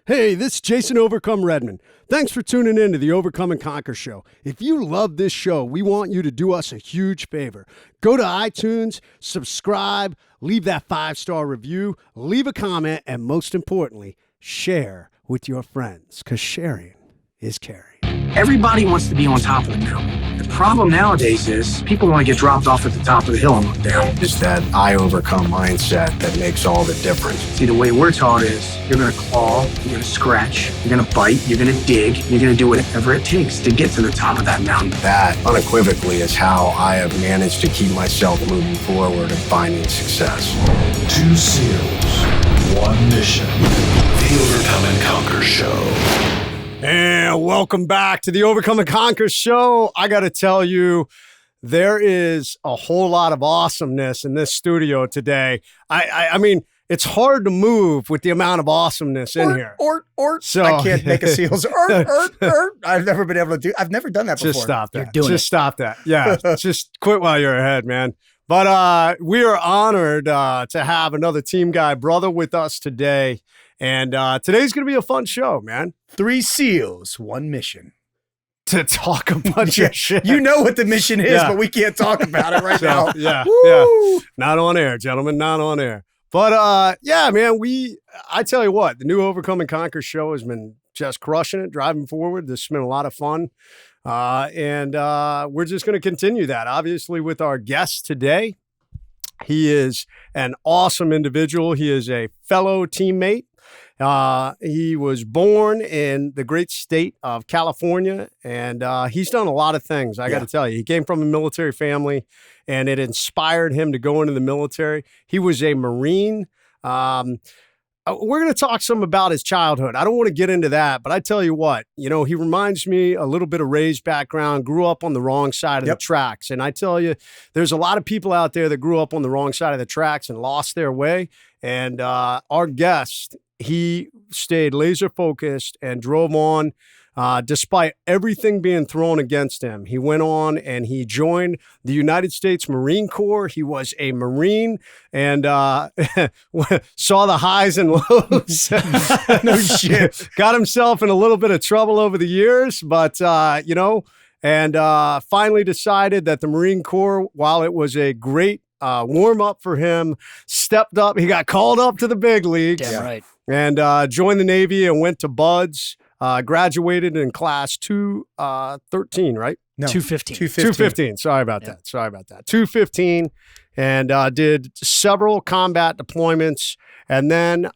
Hey, this is Jason Overcome Redman. Thanks for tuning in to the Overcome and Conquer Show. If you love this show, we want you to do us a huge favor. Go to iTunes, subscribe, leave that 5-star review, leave a comment, and most importantly, share with your friends, because sharing is caring. Everybody wants to be on top of the mountain. The problem nowadays is people want to get dropped off at the top of the hill and look down. It's that I overcome mindset that makes all the difference. See, the way we're taught is you're going to claw, you're going to scratch, you're going to bite, you're going to dig, you're going to do whatever it takes to get to the top of that mountain. That unequivocally is how I have managed to keep myself moving forward and finding success. 2 SEALs, 1 mission. The Overcome and Conquer Show. And welcome back to the Overcome and Conquer Show. I got to tell you, there is a whole lot of awesomeness in this studio today. I mean, it's hard to move with the amount of awesomeness in here. So I can't make a SEALs. I've never been able to do. I've never done that before. Just stop that. You're doing Stop that. Yeah, just quit while you're ahead, man. But we are honored to have another team guy brother with us today. And today's going to be a fun show, man. 3 SEALs, 1 mission. To talk a bunch of shit. You know what the mission is, but we can't talk about it right now. Yeah, Woo! yeah. Not on air, gentlemen, not on air. But yeah, man, I tell you what, the new Overcome and Conquer show has been just crushing it, driving forward. This has been a lot of fun. And we're just going to continue that, obviously, with our guest today. He is an awesome individual. He is a fellow teammate. He was born in the great state of California, and he's done a lot of things. I got to tell you, he came from a military family, and it inspired him to go into the military. He was a Marine. We're going to talk some about his childhood. I don't want to get into that, but I tell you what, you know, he reminds me a little bit of Ray's background, grew up on the wrong side of the tracks. And I tell you, there's a lot of people out there that grew up on the wrong side of the tracks and lost their way. And our guest, he stayed laser focused and drove on despite everything being thrown against him. He went on and he joined the United States Marine Corps. He was a Marine and saw the highs and lows. No shit. Got himself in a little bit of trouble over the years, but, you know, and finally decided that the Marine Corps, while it was a great warm up for him, stepped up. He got called up to the big leagues. Damn right. And joined the Navy and went to Buds. Graduated in class 213, right? No, 215. 215. Sorry about that. 215, and did several combat deployments, and then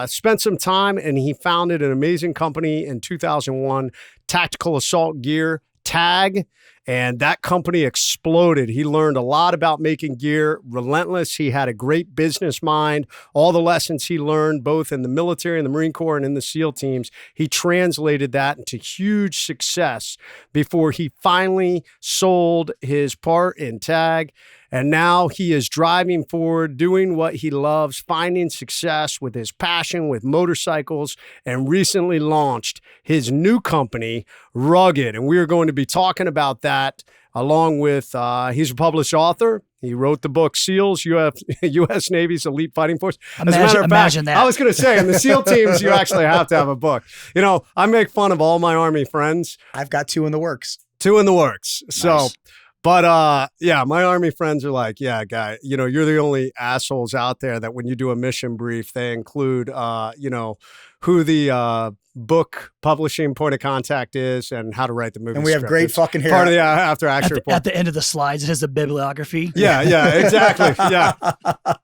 spent some time, and he founded an amazing company in 2001, Tactical Assault Gear, TAG. And that company exploded. He learned a lot about making gear, relentless. He had a great business mind. All the lessons he learned, both in the military and the Marine Corps and in the SEAL teams, he translated that into huge success before he finally sold his part in TAG. And now he is driving forward, doing what he loves, finding success with his passion with motorcycles, and recently launched his new company, Rugged. And we are going to be talking about that along with, he's a published author. He wrote the book SEALs, U.S. Navy's Elite Fighting Force. As a matter of fact, that. I was going to say, in the SEAL teams, you actually have to have a book. You know, I make fun of all my Army friends. I've got 2 in the works. 2 in the works. Nice. So... But, yeah, my Army friends are like, yeah, guy, you know, you're the only assholes out there that when you do a mission brief, they include, you know, who the book publishing point of contact is and how to write the movie. And we have great fucking hair. Part of the after action report. At the end of the slides, it has the bibliography. Yeah, exactly. Yeah.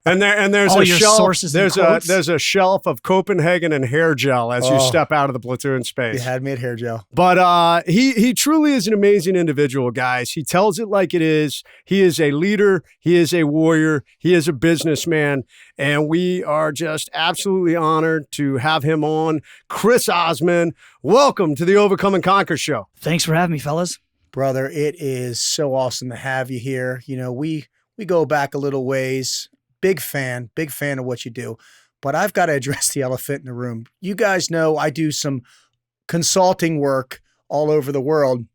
And there's all a your shelf. Sources There's a shelf of Copenhagen and hair gel as you step out of the platoon space. You had me at hair gel. But he truly is an amazing individual, guys. He tells it like it is. He is a leader. He is a warrior. He is a businessman. And we are just absolutely honored to have him on. Chris Osman, welcome to the Overcome and Conquer show. Thanks for having me, fellas. Brother, it is so awesome to have you here. You know, we go back a little ways. Big fan of what you do. But I've got to address the elephant in the room. You guys know I do some consulting work all over the world.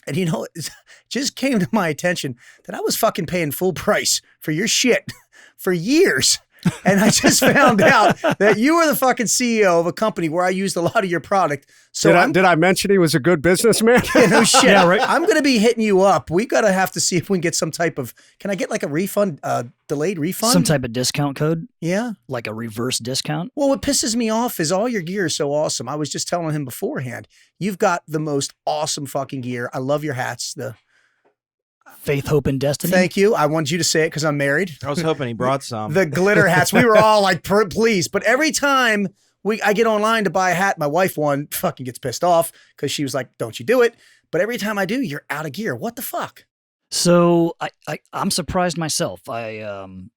And you know, it just came to my attention that I was fucking paying full price for your shit for years. And I just found out that you were the fucking CEO of a company where I used a lot of your product. So did I mention he was a good businessman? no shit. Yeah, right. I'm going to be hitting you up. We got to have to see if we can get some type of, can I get like a refund, delayed refund? Some type of discount code, Yeah. like a reverse discount. Well, what pisses me off is all your gear is so awesome. I was just telling him beforehand, you've got the most awesome fucking gear. I love your hats. Faith, hope, and destiny. Thank you. I wanted you to say it because I'm married. I was hoping he brought some. The glitter hats. We were all like, please. But every time I get online to buy a hat, my wife one fucking gets pissed off because she was like, don't you do it. But every time I do, you're out of gear. What the fuck? So I'm surprised myself. That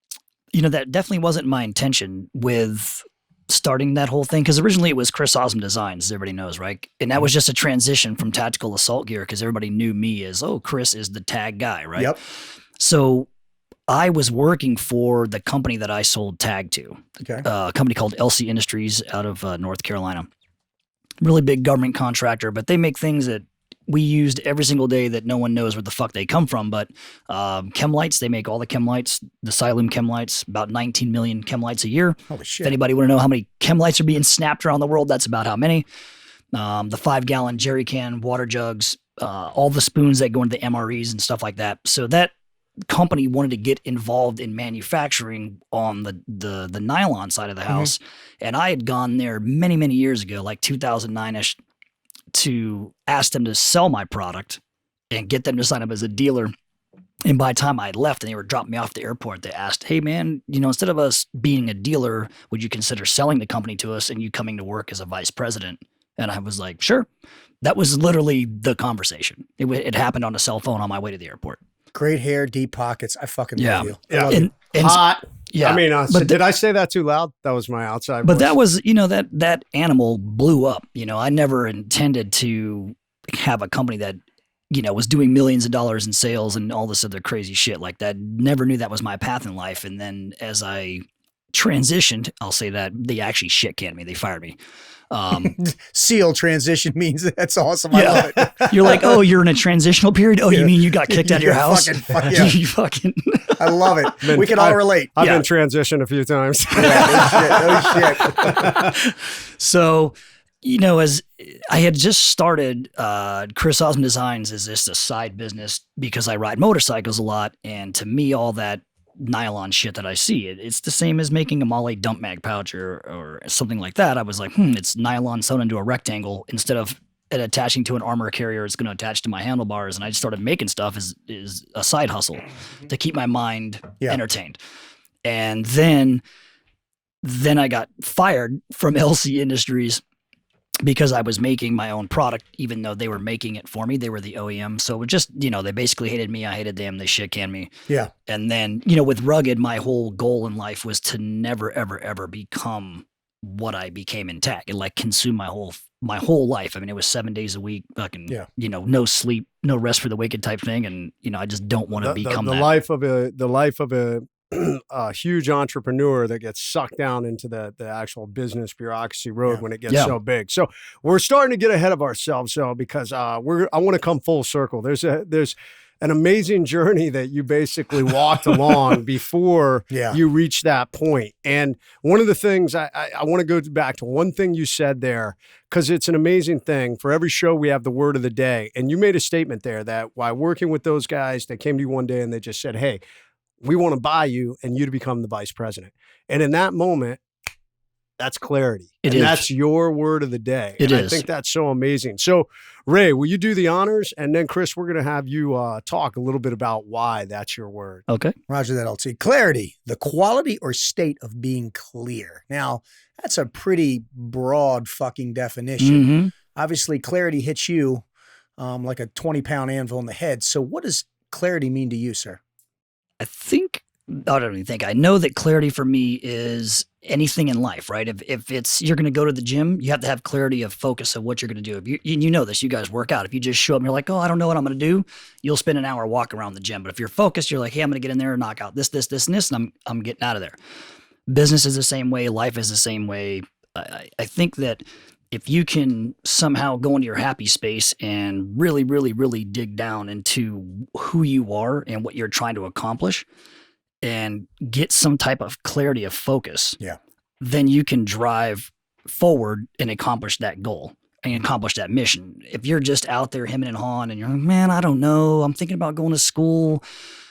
definitely wasn't my intention with starting that whole thing, because originally it was Chris Osman Designs, as everybody knows, right? And that was just a transition from tactical assault gear because everybody knew me as, oh, Chris is the tag guy, right? Yep. So I was working for the company that I sold tag to, Okay. a company called LC Industries out of North Carolina. Really big government contractor, but they make things that we used every single day that no one knows where the fuck they come from. But chem lights, they make all the chem lights, the Siloom chem lights, about 19 million chem lights a year. Holy If shit. anybody want to know how many chem lights are being snapped around the world, that's about how many. The 5-gallon jerry can, water jugs, all the spoons that go into the MREs and stuff like that. So that company wanted to get involved in manufacturing on the nylon side of the house. And I had gone there many, many years ago, like 2009-ish, to ask them to sell my product and get them to sign up as a dealer. And by the time I had left and they were dropping me off at the airport, they asked, hey man, instead of us being a dealer, would you consider selling the company to us and you coming to work as a vice president? And I was like, sure. That was literally the conversation. It happened on a cell phone on my way to the airport. Great hair, deep pockets. I fucking Yeah. love you. I Yeah. love you. And Hot. yeah. I mean, but did I say that too loud? That was my outside But voice. that was, that animal blew up. I never intended to have a company that, was doing millions of dollars in sales and all this other crazy shit like that. Never knew that was my path in life. And then as I transitioned, I'll say that they actually shit canned me. They fired me. SEAL transition means that's awesome. I love it. You're like, oh, you're in a transitional period. Oh, you mean you got kicked out of your Yeah, house? yeah. You fucking. I love it. We can all relate. I've Yeah. been transitioned a few times. No shit. So, as I had just started, Chris Osman Designs is just a side business because I ride motorcycles a lot. And to me, all that nylon shit that I see, it's the same as making a Molly dump mag pouch or something like that. I was like, it's nylon sewn into a rectangle instead of it attaching to an armor carrier. It's going to attach to my handlebars. And I just started making stuff as a side hustle to keep my mind entertained. And then I got fired from LC Industries because I was making my own product, even though they were making it for me. They were the OEM. So it just, they basically hated me. I hated them. They shit canned me. Yeah. And then, with Rugged, my whole goal in life was to never, ever, ever become what I became in tech. It consumed my whole life. I mean, it was 7 days a week, fucking, no sleep, no rest for the wicked type thing. And, I just don't want to become the that. life of a huge entrepreneur that gets sucked down into the actual business bureaucracy road when it gets so big. So we're starting to get ahead of ourselves, though, because I want to come full circle. There's an amazing journey that you basically walked along before you reach that point. And one of the things I want to go back to one thing you said there, because it's an amazing thing. For every show, we have the word of the day. And you made a statement there that while working with those guys, they came to you one day and they just said, hey, we want to buy you and you to become the vice president. And in that moment, that's clarity. That's your word of the day. It is. I think that's so amazing. So, Ray, will you do the honors? And then, Chris, we're going to have you talk a little bit about why that's your word. Okay. Roger that, LT. Clarity, the quality or state of being clear. Now, that's a pretty broad fucking definition. Mm-hmm. Obviously, clarity hits you like a 20-pound anvil in the head. So what does clarity mean to you, sir? I don't even think. I know that clarity for me is anything in life, right? If it's you're going to go to the gym, you have to have clarity of focus of what you're going to do. If you know this, you guys work out. If you just show up and you're like, oh, I don't know what I'm going to do, you'll spend an hour walking around the gym. But if you're focused, you're like, hey, I'm going to get in there and knock out this, and this, and I'm getting out of there. Business is the same way. Life is the same way. I think that if you can somehow go into your happy space and really, really, really dig down into who you are and what you're trying to accomplish, and get some type of clarity of focus, Yeah. then you can drive forward and accomplish that goal and accomplish that mission. If you're just out there hemming and hawing and you're like, man, I don't know, I'm thinking about going to school.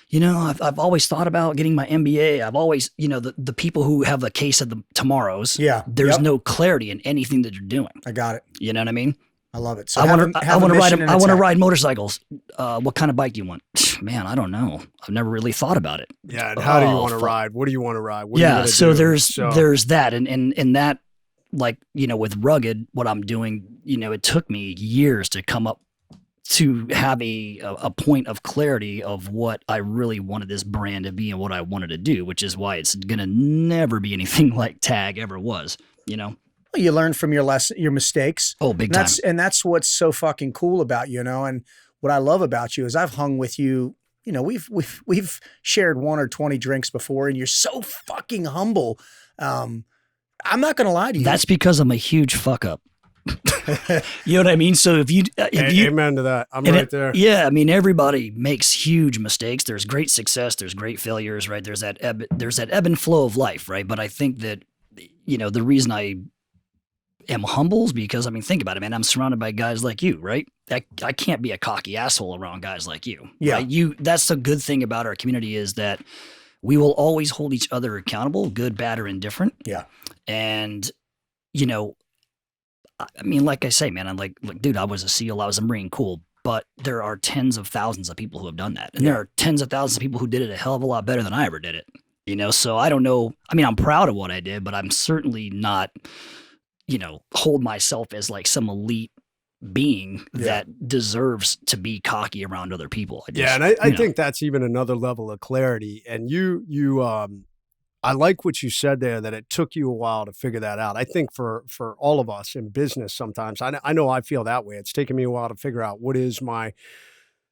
You know, I've always thought about getting my MBA. I've always, you know, the people who have a case of the tomorrows, Yeah. there's Yep. no clarity in anything that you're doing. I got it. You know what I mean? I love it. So I want have to a mission ride. and I want to attack. ride motorcycles. What kind of bike do you want? Man, I don't know. I've never really thought about it. Yeah, and how do you Oh, want to fuck. ride? What do you want to ride? What are you Yeah, gonna so do? there's that, and that, like, you know, with Rugged, what I'm doing, you know, it took me years to come up to have a point of clarity of what I really wanted this brand to be and what I wanted to do, which is why it's gonna never be anything like Tag ever was. You know? Well, you learn from your mistakes. Oh, big And time. that's what's so fucking cool about you, you know. And what I love about you is I've hung with you. You know, we've shared 1 or 20 drinks before, and you're so fucking humble. I'm not gonna lie to you. That's because I'm a huge fuck up. You know what I mean? So if you Amen to that. I'm and right it- there. Yeah, I mean, everybody makes huge mistakes. There's great success. There's great failures, right? There's that ebb and flow of life, right? But I think that, you know, the reason I am humble is because, I mean, think about it, man. I'm surrounded by guys like you, right? I can't be a cocky asshole around guys like you. Yeah. Right? That's the good thing about our community is that we will always hold each other accountable, good, bad, or indifferent. Yeah. And, you know, I mean, like I say, man, I'm like, dude, I was a SEAL, I was a Marine, cool. But there are tens of thousands of people who have done that. And there are tens of thousands of people who did it a hell of a lot better than I ever did it. You know, so I don't know. I mean, I'm proud of what I did, but I'm certainly not, you know, hold myself as like some elite being that deserves to be cocky around other people. Yeah, and I think that's even another level of clarity. And I like what you said there, that it took you a while to figure that out. I think for all of us in business sometimes, I know I feel that way. It's taken me a while to figure out what is my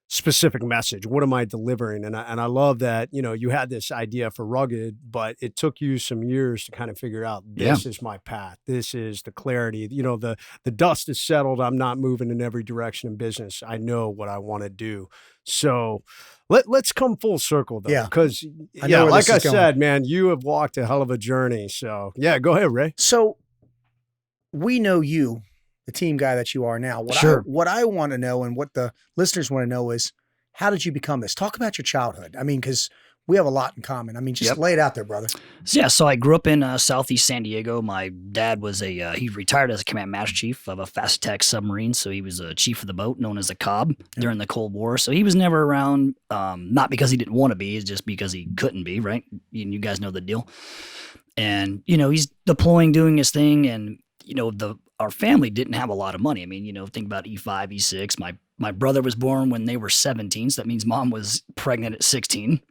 specific message. What am I delivering? And I love that, you know, you had this idea for Rugged, but it took you some years to kind of figure out this is my path. This is the clarity. You know, the dust is settled. I'm not moving in every direction in business. I know what I want to do. So let's come full circle though. Yeah. Because like I said, man, you have walked a hell of a journey. So yeah, go ahead, Ray. So we know you, the team guy that you are now. What I want to know and what the listeners want to know is, how did you become this? Talk about your childhood. I mean, because we have a lot in common. I mean, just lay it out there, brother. So I grew up in Southeast San Diego. My dad was he retired as a command master chief of a fast attack submarine. So he was a chief of the boat known as a Cobb during the Cold War. So he was never around, not because he didn't want to be, it's just because he couldn't be, right? You guys know the deal. And, you know, he's deploying, doing his thing. And, you know, our family didn't have a lot of money. I mean, you know, think about E5, E6. My brother was born when they were 17. So that means mom was pregnant at 16.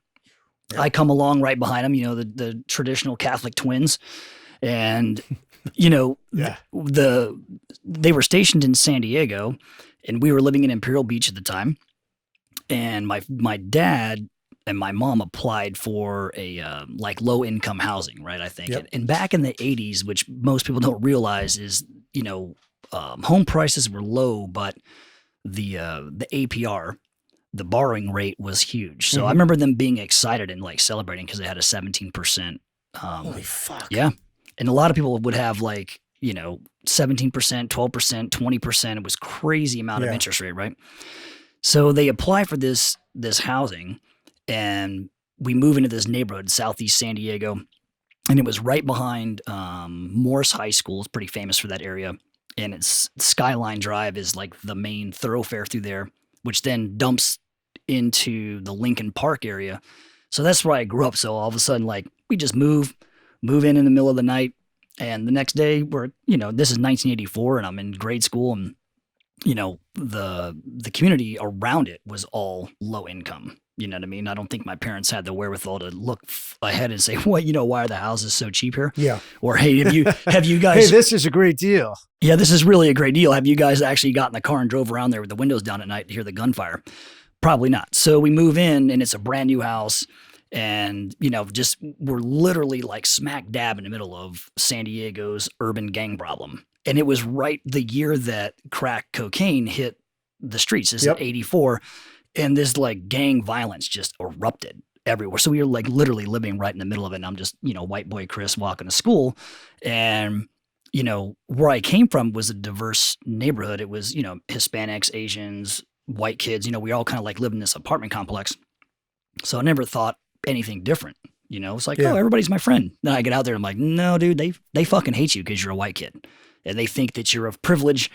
I come along right behind them, you know, the traditional Catholic twins. And, you know, they were stationed in San Diego and we were living in Imperial Beach at the time. And my dad and my mom applied for a like low income housing, right? I think. And back in the 80s, which most people don't realize is, you know, home prices were low, but the APR, the borrowing rate was huge. So I remember them being excited and like celebrating because they had a 17%. Holy fuck. Yeah. And a lot of people would have like, you know, 17%, 12%, 20%. It was crazy amount of interest rate, right? So they apply for this housing and we move into this neighborhood, Southeast San Diego. And it was right behind Morris High School. It's pretty famous for that area. And it's Skyline Drive is like the main thoroughfare through there, which then dumps into the Lincoln Park area. So that's where I grew up. So all of a sudden, like, we just move in the middle of the night. And the next day we're, you know, this is 1984 and I'm in grade school and, you know, the community around it was all low income. You know what I mean? I don't think my parents had the wherewithal to look ahead and say, "What, you know, why are the houses so cheap here?" Yeah. Or, "Hey, have you guys? Hey, this is a great deal." Yeah, this is really a great deal. Have you guys actually got in the car and drove around there with the windows down at night to hear the gunfire? Probably not. So we move in and it's a brand new house, and you know, just we're literally like smack dab in the middle of San Diego's urban gang problem. And it was right the year that crack cocaine hit the streets. This is 84. And this like gang violence just erupted. everywhere. So we were like literally living right in the middle of it. And I'm just, white boy Chris walking to school. And, where I came from was a diverse neighborhood. It was, Hispanics, Asians, white kids, we all kind of like lived in this apartment complex. So I never thought anything different. It's like, oh, everybody's my friend. Then I get out there and I'm like, no, dude, they fucking hate you because you're a white kid. And they think that you're of privilege.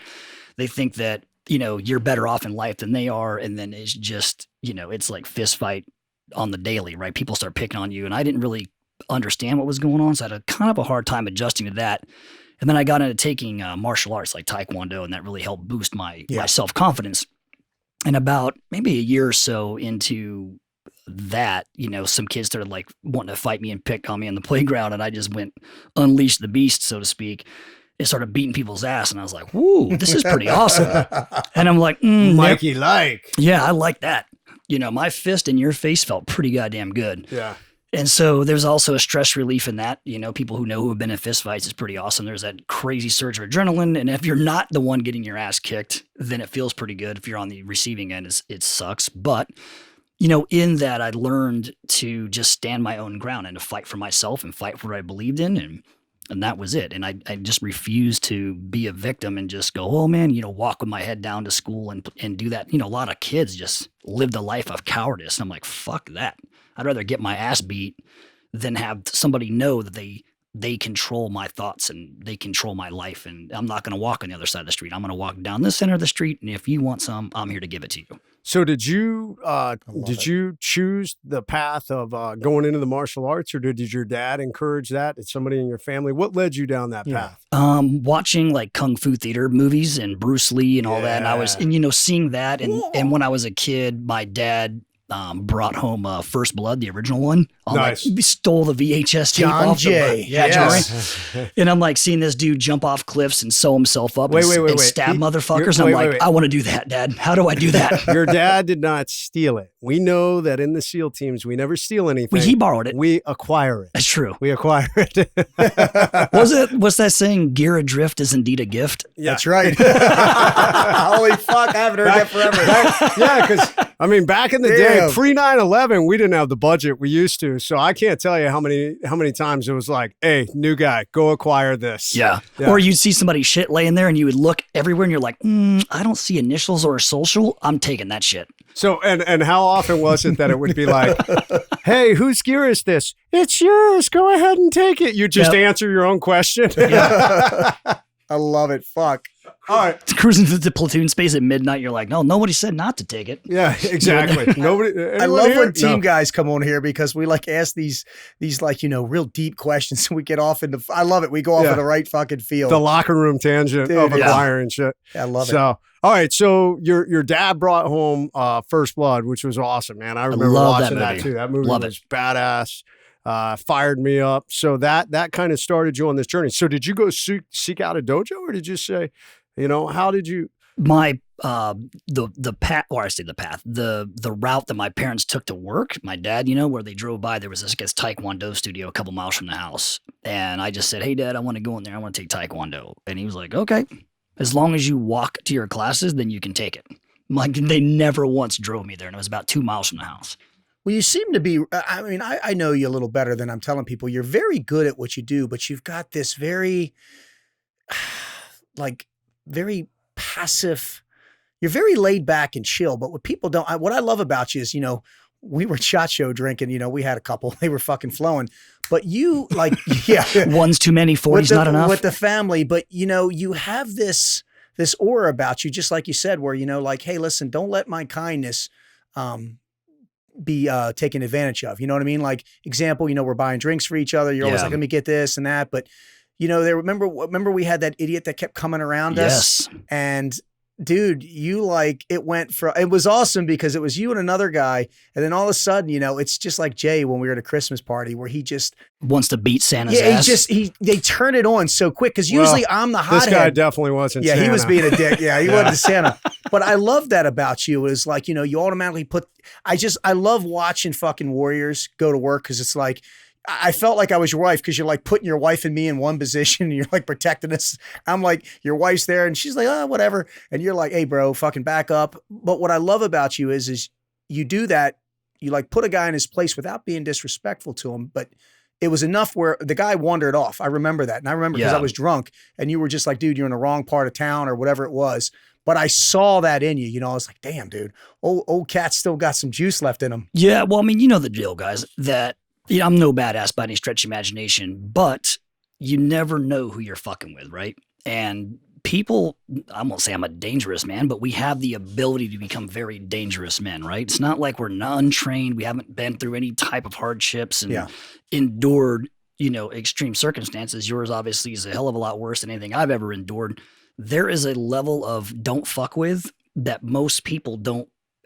They think that, you're better off in life than they are. And then it's just, it's like fist fight on the daily, right? People start picking on you. And I didn't really understand what was going on. So I had a kind of a hard time adjusting to that. And then I got into taking martial arts like Taekwondo, and that really helped boost my self-confidence. And about maybe a year or so into that, some kids started like wanting to fight me and pick on me on the playground. And I just went unleashed the beast, so to speak. It started beating people's ass. And I was like, whoo, this is pretty awesome. And I'm like, Mikey like. Yeah, I like that. My fist in your face felt pretty goddamn good. Yeah. And so there's also a stress relief in that. People who have been in fist fights is pretty awesome. There's that crazy surge of adrenaline. And if you're not the one getting your ass kicked, then it feels pretty good. If you're on the receiving end, it sucks. But, in that I learned to just stand my own ground and to fight for myself and fight for what I believed in. And that was it. And I just refused to be a victim and just go, oh man, walk with my head down to school and do that. A lot of kids just live the life of cowardice. And I'm like, fuck that. I'd rather get my ass beat than have somebody know that they control my thoughts and they control my life. And I'm not going to walk on the other side of the street. I'm going to walk down the center of the street. And if you want some, I'm here to give it to you. So did you choose the path of going into the martial arts, or did your dad encourage that? Did somebody in your family? What led you down that path? Watching like Kung Fu theater movies and Bruce Lee and all that. And I was, seeing that. And when I was a kid, my dad brought home First Blood, the original one. Nice. We stole the VHS tape John off Jay. John. And I'm like seeing this dude jump off cliffs and sew himself up and stab motherfuckers. And I'm like, I want to do that, Dad. How do I do that? Your dad did not steal it. We know that in the SEAL teams, we never steal anything. He borrowed it. We acquire it. That's true. We acquire it. What's that saying? Gear adrift is indeed a gift. Yeah. That's right. Holy fuck, I haven't heard that forever. Because back in the day, pre 9/11, we didn't have the budget we used to. So I can't tell you how many times it was like, hey, new guy, go acquire this. Yeah. Or you'd see somebody shit laying there and you would look everywhere and you're like, I don't see initials or a social. I'm taking that shit. So, and how often was it that it would be like, hey, whose gear is this? It's yours. Go ahead and take it. You just answer your own question. I love it. Fuck. All right. Cruising through the platoon space at midnight, you're like, no, nobody said not to take it. Yeah, exactly. Nobody. I love when team guys come on here because we like ask these like, real deep questions and we get off into, I love it. We go off in the right fucking field. The locker room tangent of acquiring shit. Yeah, I love it. So, all right. So your dad brought home First Blood, which was awesome, man. I remember watching that too. That movie was badass. Fired me up. So that kind of started you on this journey. So did you go seek out a dojo, or did you say, how did you? My the path, or I say the path, the route that my parents took to work. My dad, where they drove by, there was this guy's Taekwondo studio a couple miles from the house, and I just said, "Hey, Dad, I want to go in there. I want to take Taekwondo." And he was like, "Okay, as long as you walk to your classes, then you can take it." Like they never once drove me there, and it was about 2 miles from the house. Well, you seem to be, I know you a little better than I'm telling people. You're very good at what you do, but you've got this very, very passive, you're very laid back and chill. But what people don't, what I love about you is, we were shot show drinking, we had a couple, they were fucking flowing. But you One's too many, 40's not enough. With the family, but you have this aura about you, just like you said, where, hey, listen, don't let my kindness, be taken advantage of. You know what I mean? Like example, we're buying drinks for each other. You're always like, let me get this and that. But remember we had that idiot that kept coming around us. And dude, it was awesome because it was you and another guy. And then all of a sudden, it's just like Jay when we were at a Christmas party where he just wants to beat Santa's ass. They turn it on so quick. Cause usually I'm the hothead. This guy definitely wasn't Santa. He was being a dick. Yeah, he wasn't Santa. But I love that about you. Is like, you automatically I love watching fucking warriors go to work. Cause it's like, I felt like I was your wife because you're like putting your wife and me in one position and you're like protecting us. I'm like, your wife's there and she's like, oh, whatever. And you're like, hey bro, fucking back up. But what I love about you is you do that you like put a guy in his place without being disrespectful to him, but it was enough where the guy wandered off. I remember that. And I remember because I was drunk and you were just like, dude, you're in the wrong part of town or whatever it was. But I saw that in you. You know, I was like, damn, dude, old cat's still got some juice left in him. Yeah. Well, I mean, you know the deal, guys, that I'm no badass by any stretch of imagination, but you never know who you're fucking with, right? And people, I won't say I'm a dangerous man, but we have the ability to become very dangerous men, right? It's not like we're untrained. We haven't been through any type of hardships and endured, extreme circumstances. Yours obviously is a hell of a lot worse than anything I've ever endured. There is a level of don't fuck with that most people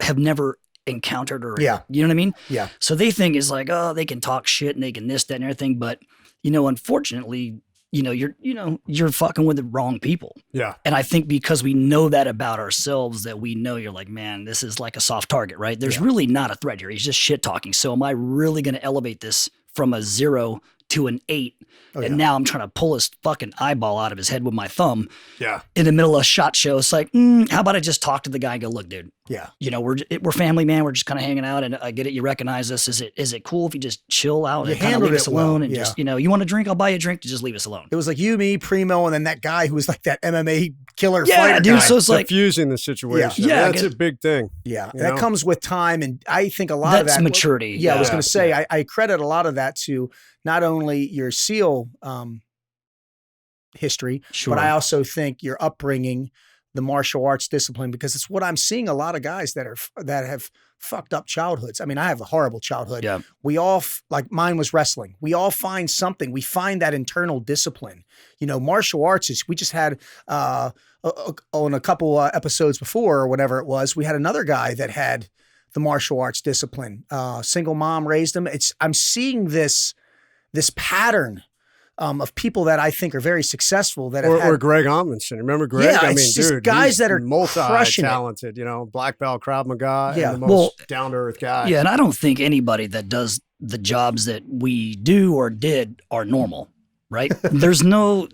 have never encountered or, you know what I mean? Yeah. So they think it's like, oh, they can talk shit and they can this, that, and everything. But, unfortunately, you're fucking with the wrong people. Yeah. And I think because we know that about ourselves, that we know you're like, man, this is like a soft target, right? There's really not a threat here. He's just shit talking. So am I really going to elevate this from a 0 to an 8? And now I'm trying to pull his fucking eyeball out of his head with my thumb. Yeah. In the middle of a shot show. It's like, how about I just talk to the guy and go, look, dude. Yeah. We're family, man. We're just kind of hanging out, and I get it. You recognize us. Is it cool if you just chill out and kind of leave us alone and just, you want a drink? I'll buy you a drink to just leave us alone. It was like you, me, Primo, and then that guy who was like that MMA killer fighter fighter dude. guy. So it's like diffusing the situation. Yeah. That's a big thing. Yeah. That comes with time. And I think a lot of that's that maturity. I was going to say, I credit a lot of that to not only your SEAL history, but I also think your upbringing, the martial arts discipline, because it's what I'm seeing a lot of guys that have fucked up childhoods. I mean, I have a horrible childhood. Yeah. We all, like mine was wrestling. We all find something. We find that internal discipline. Martial arts is, we just had, on a couple episodes before or whatever it was, we had another guy that had the martial arts discipline. Single mom raised him. I'm seeing this pattern of people that I think are very successful that have or Greg Amundsen. Remember Greg? Yeah, I mean, it's just dude, guys that are multi-talented, black belt Krav Maga, and the most down-to-earth guy. Yeah, and I don't think anybody that does the jobs that we do or did are normal, right? There's no,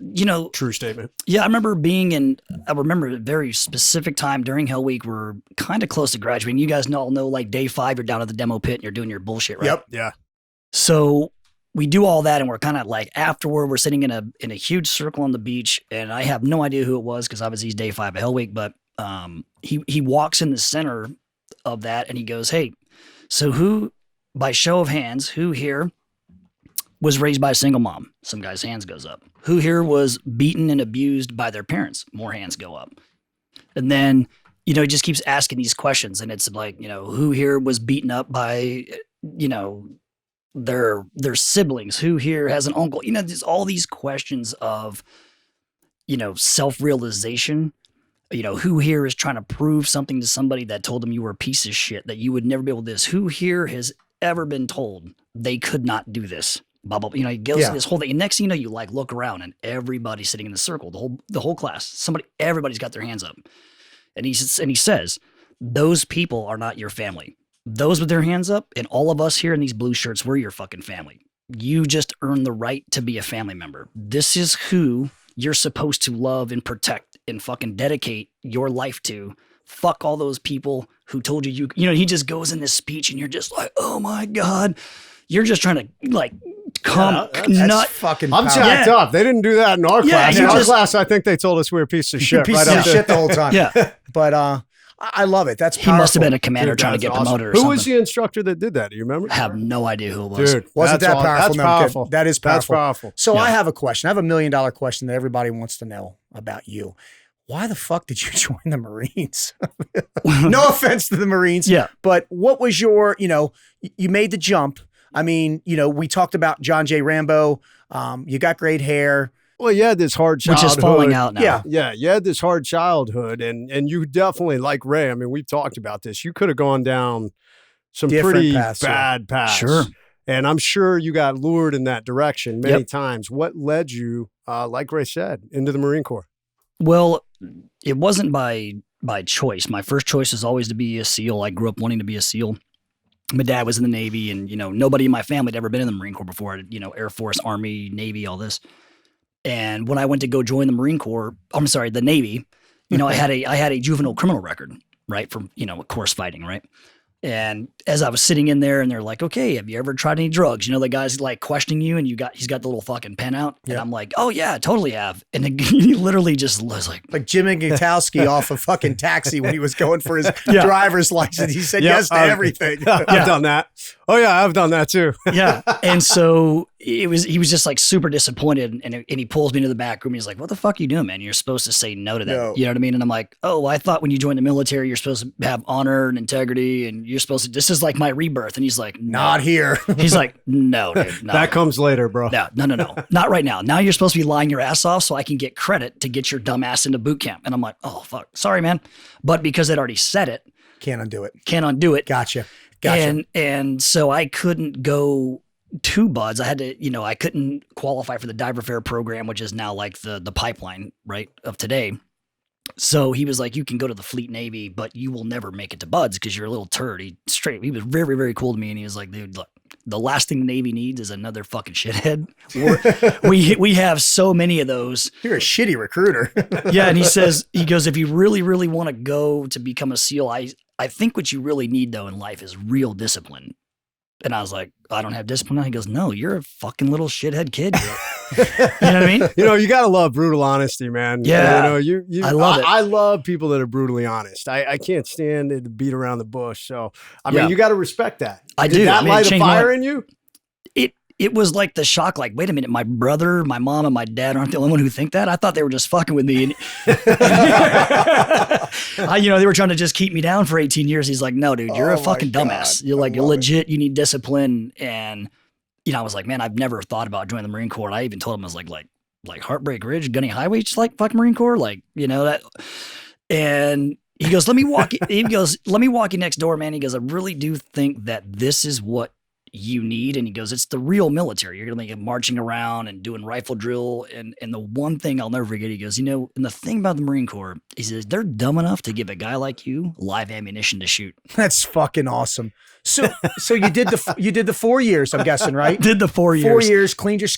True statement. Yeah, I remember a very specific time during Hell Week. We're kind of close to graduating. You guys all know, like day 5, you're down at the demo pit and you're doing your bullshit, right? Yep. Yeah. So we do all that, and we're kind of like afterward, we're sitting in a huge circle on the beach, and I have no idea who it was because obviously he's day 5 of Hell Week, but he walks in the center of that and he goes, hey, so who, by show of hands, who here was raised by a single mom? Some guy's hands goes up. Who here was beaten and abused by their parents? More hands go up. And then, he just keeps asking these questions, and it's like, who here was beaten up by, their siblings? Who here has an uncle? There's all these questions of, self-realization. Who here is trying to prove something to somebody that told them you were a piece of shit, that you would never be able to do this? Who here has ever been told they could not do this? Blah, blah, blah. He goes to this whole thing. And next thing you know, you look around and everybody's sitting in the circle, the whole class. Everybody's got their hands up. And he says, those people are not your family. Those with their hands up, and all of us here in these blue shirts, we're your fucking family. You just earned the right to be a family member. This is who you're supposed to love and protect and fucking dedicate your life to. Fuck all those people who told you, he just goes in this speech and you're just like, oh my God. You're just trying to come nut. Fucking I'm jacked up. They didn't do that in our class. In our class, I think they told us we were a piece of shit. Piece of shit the whole time. Yeah. But I love it. That's powerful. He must have been a commander trying to get promoted or something. Who was the instructor that did that? Do you remember? I have no idea who it was. Dude, wasn't that powerful? That's powerful. That is powerful. That's powerful. So I have a question. I have $1 million question that everybody wants to know about you. Why the fuck did you join the Marines? No offense to the Marines. Yeah. But what was your, you made the jump. I mean, we talked about John J. Rambo. You got great hair. Well, you had this hard childhood. Which is falling out now. Yeah. Yeah. You had this hard childhood, and you definitely, like Ray, I mean, we've talked about this. You could have gone down some Different pretty paths, bad paths. Sure. And I'm sure you got lured in that direction many times. What led you, like Ray said, into the Marine Corps? Well, it wasn't by choice. My first choice is always to be a SEAL. I grew up wanting to be a SEAL. My dad was in the Navy, and, nobody in my family had ever been in the Marine Corps before. Air Force, Army, Navy, all this. And when I went to go join the Marine Corps, the Navy, I had a juvenile criminal record, right? From, of course, fighting, right? And as I was sitting in there and they're like, okay, have you ever tried any drugs? You know, the guy's like questioning you and he's got the little fucking pen out. And I'm like, oh yeah, I totally have. And he literally just was like Jim Gutowski off a fucking Taxi when he was going for his driver's license. He said yes to everything. I've done that. Oh yeah, I've done that too. Yeah. And so he was just like super disappointed. And he pulls me into the back room. And he's like, what the fuck are you doing, man? You're supposed to say no to that. No. You know what I mean? And I'm like, oh, I thought when you join the military, you're supposed to have honor and integrity and you're supposed to, this is like my rebirth. And he's like, no. Not here. He's like, no, dude. No. That comes later, bro. No. Not right now. Now you're supposed to be lying your ass off so I can get credit to get your dumb ass into boot camp. And I'm like, oh, fuck. Sorry, man. But because I'd already said it. Can't undo it. Gotcha. Gotcha. And so I couldn't go to BUD/S. I had to, I couldn't qualify for the diver fare program, which is now like the pipeline, right, of today. So he was like, you can go to the Fleet Navy, but you will never make it to BUD/S because you're a little turd. He was very, very cool to me. And he was like, dude, look, the last thing the Navy needs is another fucking shithead. We have so many of those. You're a shitty recruiter. Yeah. And he goes, if you really, really want to go to become a SEAL, I think what you really need though in life is real discipline. And I was like, I don't have discipline. He goes, no, you're a fucking little shithead kid. You know what I mean? You got to love brutal honesty, man. Yeah. I love it. I love people that are brutally honest. I can't stand it to beat around the bush. So, I mean, you got to respect that. I Did do. that light a fire in you? It was like the shock, like, wait a minute, my brother, my mom, and my dad aren't the only one who think that. I thought they were just fucking with me. They were trying to just keep me down for 18 years. He's like, no, dude, you're a fucking dumbass. You're legit. You need discipline. And, I was like, man, I've never thought about joining the Marine Corps. And I even told him, I was like Heartbreak Ridge, Gunny Highway, just like fucking Marine Corps. Like, that. And he goes, let me walk you next door, man. He goes, I really do think that this is what you need. And he goes, it's the real military. You're going to be marching around and doing rifle drill. And the one thing I'll never forget, he goes, and the thing about the Marine Corps, he says, they're dumb enough to give a guy like you live ammunition to shoot. That's fucking awesome. So you did the 4 years, I'm guessing, right? Did the 4 years. 4 years, cleaned your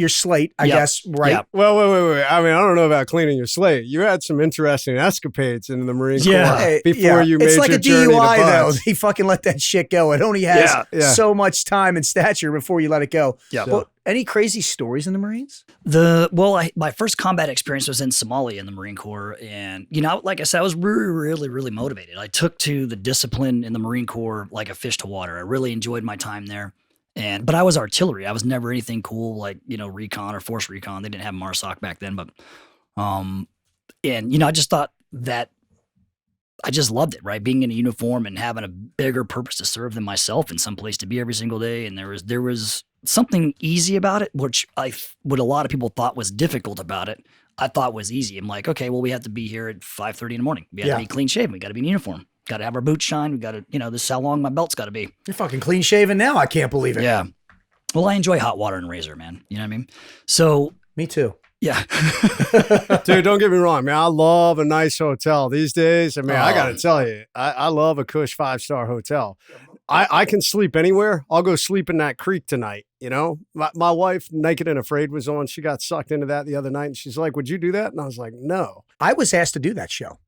slate, I guess, right? Yep. Well, wait. I mean, I don't know about cleaning your slate. You had some interesting escapades in the Marine Corps before you made it's like your a journey DUI, to though. BUD/S. He fucking let that shit go. It only has so much time and stature before you let it go. Yeah. Well, any crazy stories in the Marines? My first combat experience was in Somalia in the Marine Corps. And, like I said, I was really, really, really motivated. I took to the discipline in the Marine Corps like a fish to water. I really enjoyed my time there. But I was artillery. I was never anything cool like, recon or force recon. They didn't have MARSOC back then. But, I just thought that I just loved it, right? Being in a uniform and having a bigger purpose to serve than myself and some place to be every single day. And there was something easy about it, what a lot of people thought was difficult about it, I thought was easy. I'm like, okay, well, we have to be here at 5:30 in the morning. We have to be clean shaven. We got to be in uniform. Got to have our boots shine. We got to, this is how long my belt's got to be. You're fucking clean shaven now. I can't believe it. Yeah. Well, I enjoy hot water and razor, man. You know what I mean? So. Me too. Yeah. Dude, don't get me wrong, man. I love a nice hotel these days. I mean, I got to tell you, I love a cush 5-star hotel. I can sleep anywhere. I'll go sleep in that creek tonight. My wife, Naked and Afraid, was on. She got sucked into that the other night. And she's like, would you do that? And I was like, no. I was asked to do that show.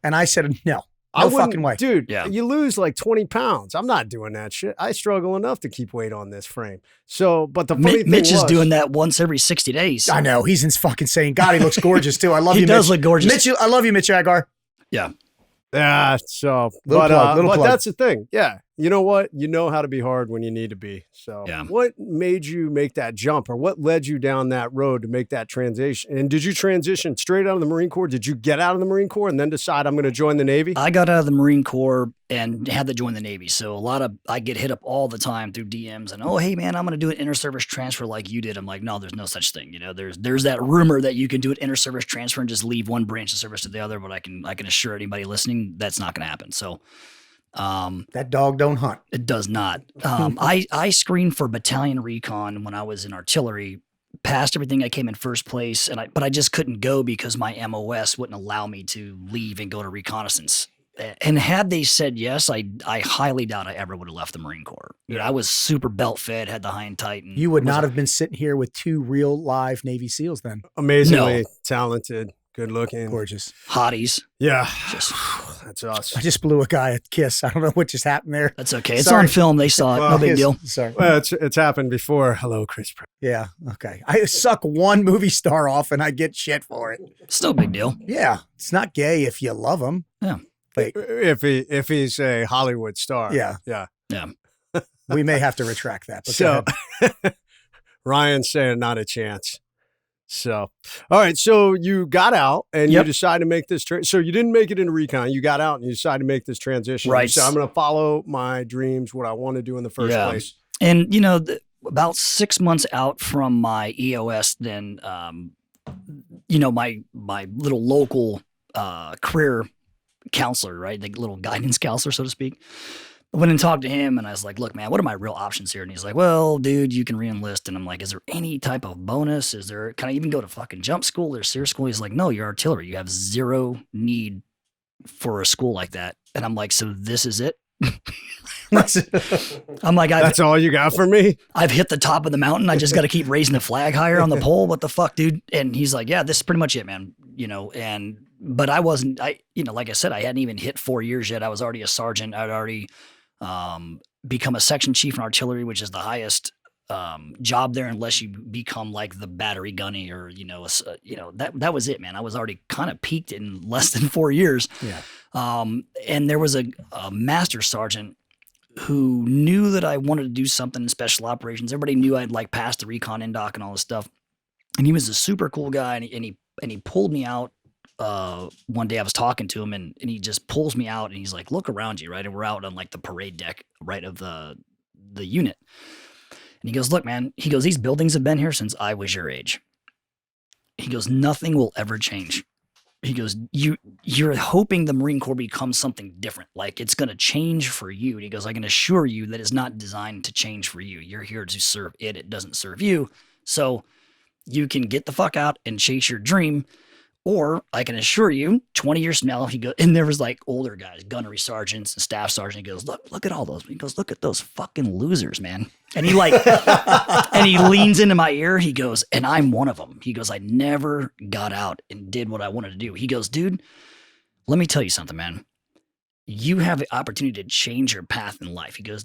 And I said, no. No fucking way. Dude, you lose like 20 pounds. I'm not doing that shit. I struggle enough to keep weight on this frame. So, but the funny thing Mitch is doing that once every 60 days. I know. He's fucking saying, God, he looks gorgeous too. I love you, Mitch. He does look gorgeous. Mitch, I love you, Mitch Agar. Yeah. Yeah. So, but that's the thing. Yeah. You know what? You know how to be hard when you need to be. So what made you make that jump, or what led you down that road to make that transition? And did you transition straight out of the Marine Corps? Did you get out of the Marine Corps and then decide I'm going to join the Navy? I got out of the Marine Corps and had to join the Navy. So I get hit up all the time through DMs and, oh, hey man, I'm going to do an inter-service transfer like you did. I'm like, no, there's no such thing. There's that rumor that you can do an inter-service transfer and just leave one branch of service to the other. But I can assure anybody listening, that's not going to happen. So, that dog don't hunt. It does not. I screened for battalion recon when I was in artillery, passed everything. I came in first place, but I just couldn't go because my MOS wouldn't allow me to leave and go to reconnaissance. And had they said yes, I highly doubt I ever would have left the Marine Corps. I was super belt fed, had the high and tight. And you would not have been sitting here with two real live Navy SEAls then. Amazingly talented, good looking, gorgeous hotties. Yeah. Just That's us. I just blew a guy a kiss. I don't know what just happened there. That's okay. It's Sorry. on film. They saw it. Well, No big deal. Sorry. Well, it's happened before. Hello, Chris Pratt. Yeah. Okay. I suck one movie star off and I get shit for it. It's no big deal. Yeah. It's not gay if you love him. Yeah. Like, If he's a Hollywood star. yeah. Yeah. Yeah. We may have to retract that. But So Ryan's saying not a chance. So, all right. So you got out and you Yep. decided to make this. So you didn't make it into recon. You got out and you decided to make this transition. Right. So I'm going to follow my dreams, what I want to do in the first Yeah. place. And, about 6 months out from my EOS, then, my little local career counselor, right? The little guidance counselor, so to speak. I went and talked to him and I was like, look, man, what are my real options here? And he's like, well, dude, you can re-enlist. And I'm like, is there any type of bonus? Can I even go to fucking jump school or SEER school? He's like, no, you're artillery. You have zero need for a school like that. And I'm like, so this is it? I'm like, That's all you got for me? I've hit the top of the mountain. I just got to keep raising the flag higher on the pole. What the fuck, dude? And he's like, yeah, this is pretty much it, man. But I wasn't, like I said, I hadn't even hit 4 years yet. I was already a sergeant. I'd already become a section chief in artillery, which is the highest job there, unless you become like the battery gunny or, that was it, man. I was already kind of peaked in less than 4 years. Yeah. And there was a master sergeant who knew that I wanted to do something in special operations. Everybody knew I'd like passed the recon indoc and all this stuff. And he was a super cool guy. And he pulled me out. One day I was talking to him and he just pulls me out and he's like, look around you, right? And we're out on like the parade deck, right, of the unit. And he goes, look, man, he goes, these buildings have been here since I was your age. He goes, nothing will ever change. He goes, you're hoping the Marine Corps becomes something different. Like it's going to change for you. And he goes, I can assure you that it's not designed to change for you. You're here to serve it. It doesn't serve you. So you can get the fuck out and chase your dream. Or I can assure you, 20 years from now, he goes, and there was like older guys, gunnery sergeants and staff sergeant. He goes, look at all those. He goes, look at those fucking losers, man. And he and he leans into my ear. He goes, and I'm one of them. He goes, I never got out and did what I wanted to do. He goes, dude, let me tell you something, man. You have the opportunity to change your path in life. He goes,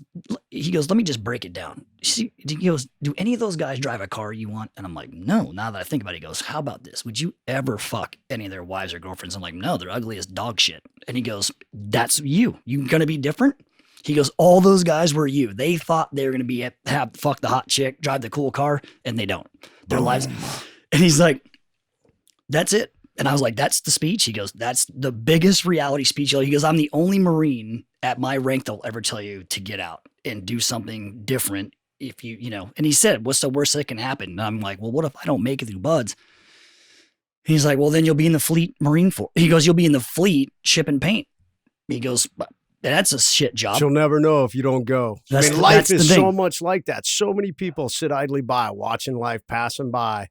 let me just break it down. He goes, do any of those guys drive a car you want? And I'm like, no, now that I think about it, he goes, how about this? Would you ever fuck any of their wives or girlfriends? I'm like, no, they're ugly as dog shit. And he goes, that's you. You gonna be different? He goes, all those guys were you. They thought they were gonna fuck the hot chick, drive the cool car, and they don't. Their lives. And he's like, that's it. And I was like, that's the speech? He goes, that's the biggest reality speech. He goes, I'm the only Marine at my rank that'll ever tell you to get out and do something different if and he said, what's the worst that can happen? And I'm like, well, what if I don't make it through buds? He's like, well, then you'll be in the fleet Marine Force. He goes, you'll be in the fleet shipping paint. He goes, that's a shit job. You'll never know if you don't go. Life is so much like that. So many people sit idly by watching life passing by,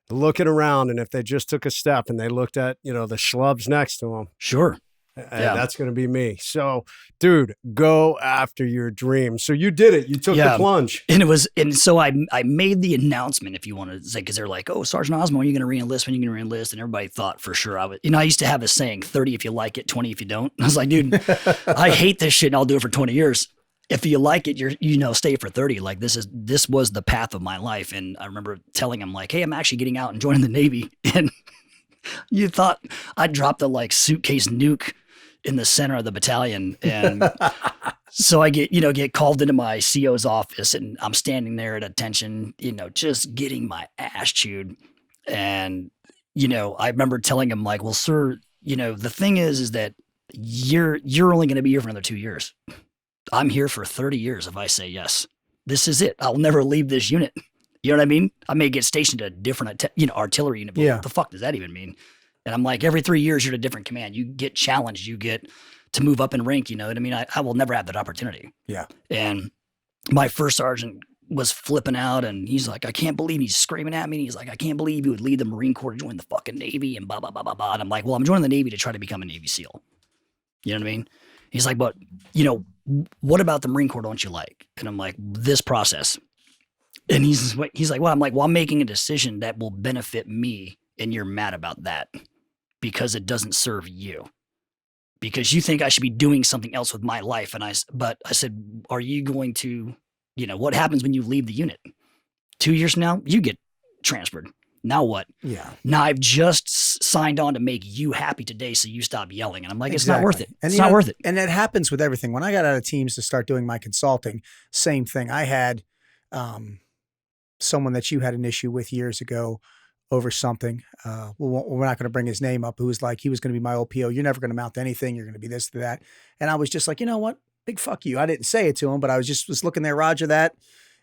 looking around, and if they just took a step and they looked at, the schlubs next to them. Sure. Yeah. That's going to be me. So, dude, go after your dream. So you did it. You took the plunge. And so I made the announcement, if you want to say, because they're like, oh, Sergeant Osman, when are you going to re-enlist? When are you going to re-enlist? And everybody thought for sure I would. I used to have a saying, 30 if you like it, 20 if you don't. And I was like, dude, I hate this shit and I'll do it for 20 years. If you like it, stay for 30. Like this was the path of my life. And I remember telling him like, hey, I'm actually getting out and joining the Navy. And you thought I'd drop the like suitcase nuke in the center of the battalion. And so I get called into my CO's office and I'm standing there at attention, just getting my ass chewed. And, I remember telling him like, well, sir, the thing is that you're only going to be here for another 2 years. I'm here for 30 years if I say yes. This is it. I'll never leave this unit. You know what I mean? I may get stationed at a different, artillery unit. But what the fuck does that even mean? And I'm like, every 3 years, you're at a different command. You get challenged. You get to move up in rank. You know what I mean? I will never have that opportunity. Yeah. And my first sergeant was flipping out, and he's like, I can't believe he's screaming at me. And he's like, I can't believe you would leave the Marine Corps to join the fucking Navy and blah, blah, blah, blah, blah. And I'm like, well, I'm joining the Navy to try to become a Navy SEAL. You know what I mean? He's like, but, what about the Marine Corps don't you like? And I'm like, this process. And he's like, well, I'm like, well, I'm making a decision that will benefit me, and you're mad about that because it doesn't serve you. because you think I should be doing something else with my life. But I said, are you going to, what happens when you leave the unit? 2 years from now, you get transferred. Now what? Yeah. Now I've just signed on to make you happy today, so you stop yelling. And I'm like, it's not worth it. And it's not worth it. And that happens with everything. When I got out of teams to start doing my consulting, same thing. I had someone that you had an issue with years ago over something. We're not going to bring his name up, who was like, he was going to be my OPO. You're never going to amount to anything. You're going to be this, that. And I was just like, you know what? Big fuck you. I didn't say it to him, but I was looking there, Roger that.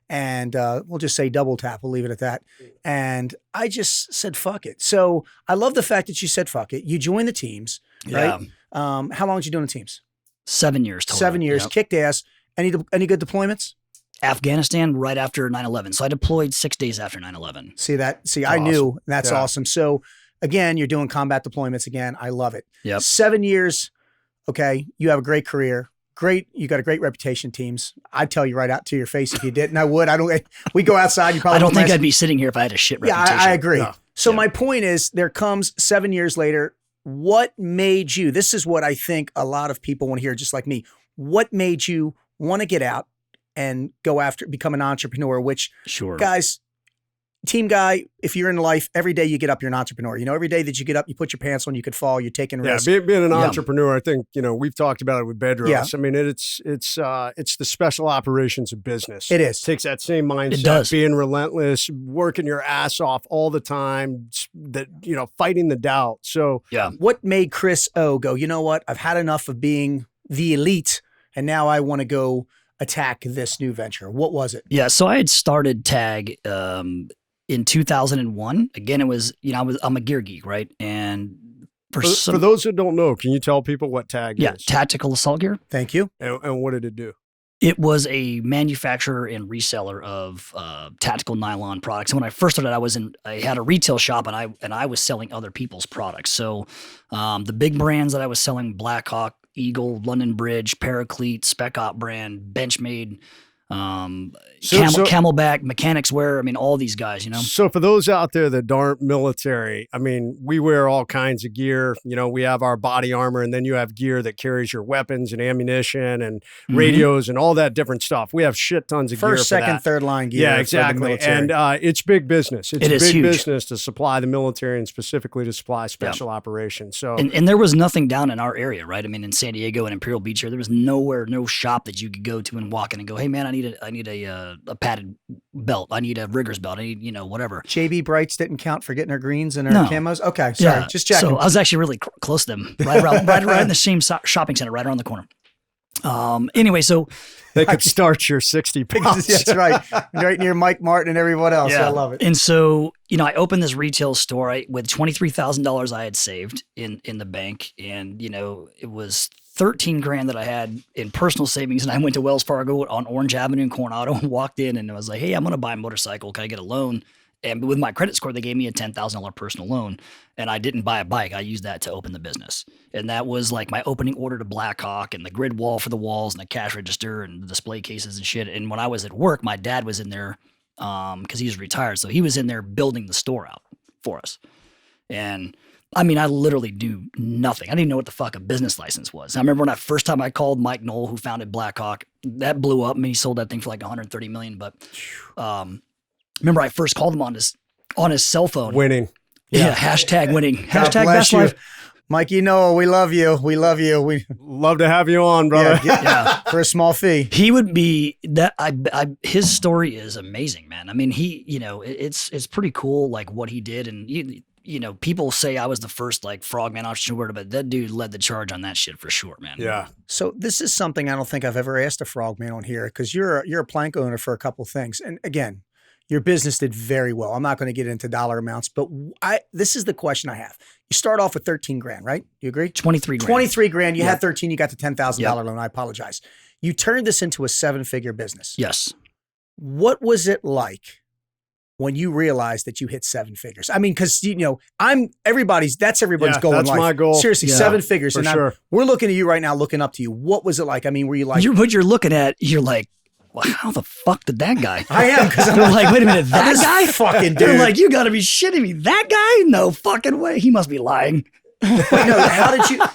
And we'll just say double tap. We'll leave it at that. And I just said, fuck it. So I love the fact that you said, fuck it. You joined the teams, right? How long did you doing the teams? 7 years total. 7 years, Yep. kicked ass. Any good deployments? Afghanistan right after 9/11. So I deployed 6 days after 9/11. See, I knew. That's Yeah. awesome. So again, you're doing combat deployments again. I love it. Yep. 7 years. Okay. You have a great career. Great. You got a great reputation, teams. I'd tell you right out to your face if you didn't. I would. We go outside. You probably I don't think mess- I'd be sitting here if I had a shit Yeah, reputation. I agree. No. So Yeah. my point is, there comes 7 years later. What made you? This is what I think a lot of people want to hear, just like me. What made you want to get out and go after, become an entrepreneur? Which, Sure. guys, team guy, if you're in life, every day you get up, you're an entrepreneur. Every day that you get up, you put your pants on, you could fall, you're taking Yeah, risks. being an Yeah. entrepreneur, I think we've talked about it with Bedros. Yeah. I mean, it's the special operations of business. It is. Takes that same mindset, It does. being relentless, working your ass off all the time, fighting the doubt. So Yeah. What made Chris O go, you know what? I've had enough of being the elite, and now I want to go attack this new venture. What was it? Yeah. So I had started Tag in 2001. Again, it was, I'm a gear geek, right? And for those who don't know, can you tell people what TAG is? tactical assault gear. Thank you. And what did it do? It was a manufacturer and reseller of tactical nylon products. And when I first started, I had a retail shop, and I was selling other people's products. So the big brands that I was selling: Blackhawk, Eagle, London Bridge, Paraclete, Spec Op brand, Benchmade, Camelback, Mechanics Wear. I mean, all these guys, So for those out there that aren't military, I mean, we wear all kinds of gear. We have our body armor, and then you have gear that carries your weapons and ammunition and radios and all that different stuff. We have shit tons of gear First, for second, that. third line gear. Yeah, for the exactly. military. And it's big business. It's It is big huge. business to supply the military and specifically to supply special operations. So And there was nothing down in our area, right? I mean, in San Diego and Imperial Beach here, there was no shop that you could go to and walk in and go, "Hey, man, I need a padded belt. I need a rigger's belt. I need, whatever." JB Brights didn't count for getting her greens and her No. camos? Okay, sorry. Just checking. So I was actually really close to them, right in the same shopping center, right around the corner. Anyway, so they could start your 60 pounds. That's right. Right near Mike Martin and everyone else. I love it. And so, I opened this retail store with $23,000 I had saved in the bank. And, it was 13 grand that I had in personal savings. And I went to Wells Fargo on Orange Avenue in Coronado and walked in, and I was like, "Hey, I'm going to buy a motorcycle. Can I get a loan?" And with my credit score, they gave me a $10,000 personal loan, and I didn't buy a bike. I used that to open the business. And that was like my opening order to Blackhawk, and the grid wall for the walls, and the cash register, and the display cases and shit. And when I was at work, my dad was in there because he was retired. So he was in there building the store out for us. And I mean, I literally do nothing. I didn't even know what the fuck a business license was. I remember when I first time I called Mike Knoll, who founded Blackhawk, that blew up. I mean, he sold that thing for like $130 million. But remember, I first called him on his cell phone. Winning. Yeah, hashtag winning. God Hashtag bless best you. life. Mike, we love you. We love you. We Love to have you on, brother. yeah, for a small fee. He would be that. His story is amazing, man. I mean, it's pretty cool, like what he did, and people say I was the first like frogman entrepreneur, but that dude led the charge on that shit for sure, man. Yeah. So this is something I don't think I've ever asked a frogman on here, because you're a plank owner for a couple things, and again, your business did very well. I'm not going to get into dollar amounts, but this is the question I have. You start off with 13 grand, right? You agree? 23 grand. 23 grand. You Yep. had 13. You got the $10,000 loan. I apologize. You turned this into a 7-figure business. Yes. What was it like when you realized that you hit 7 figures? I mean, because that's everybody's goal in that's life. my goal. Seriously, Yeah, 7 figures. for And sure. we're looking at you right now, looking up to you. What was it like? I mean, were you like, What you're looking at, you're like, well, how the fuck did that guy? I am, because I'm They're like, wait a minute, that this guy? fucking They're dude. like, you got to be shitting me. That guy? No fucking way. He must be lying. Wait, no,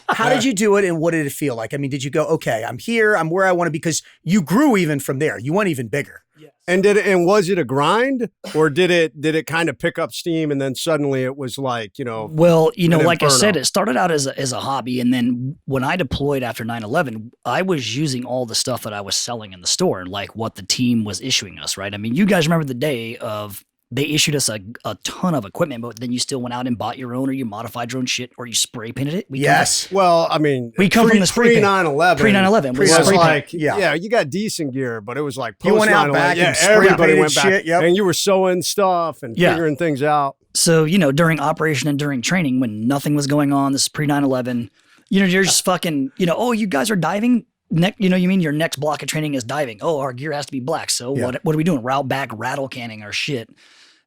how did you do it and what did it feel like? I mean, did you go, okay, I'm here, I'm where I want to be, because you grew even from there. You went even bigger. And was it a grind, or did it kind of pick up steam and then suddenly it was like, Well, like I inferno. said, it started out as a hobby, and then when I deployed after 9/11, I was using all the stuff that I was selling in the store, like what the team was issuing us, right? I mean, you guys remember the day of they issued us a ton of equipment, but then you still went out and bought your own, or you modified your own shit, or you spray painted it. Yes. Well, I mean, We come from the spray paint. 9/11. Pre 9/11 was was spray paint. like, Yeah. you got decent gear, but it was like You post went out 9/11. back Yeah, and spray everybody painted went back, shit, yep. and you were sewing stuff and Yeah. figuring things out. So, during operation and during training, when nothing was going on, this is pre 9/11, you're just fucking, oh, you guys are diving. You mean your next block of training is diving. Oh, our gear has to be black. So Yeah. what are we doing? Route back, rattle canning our shit.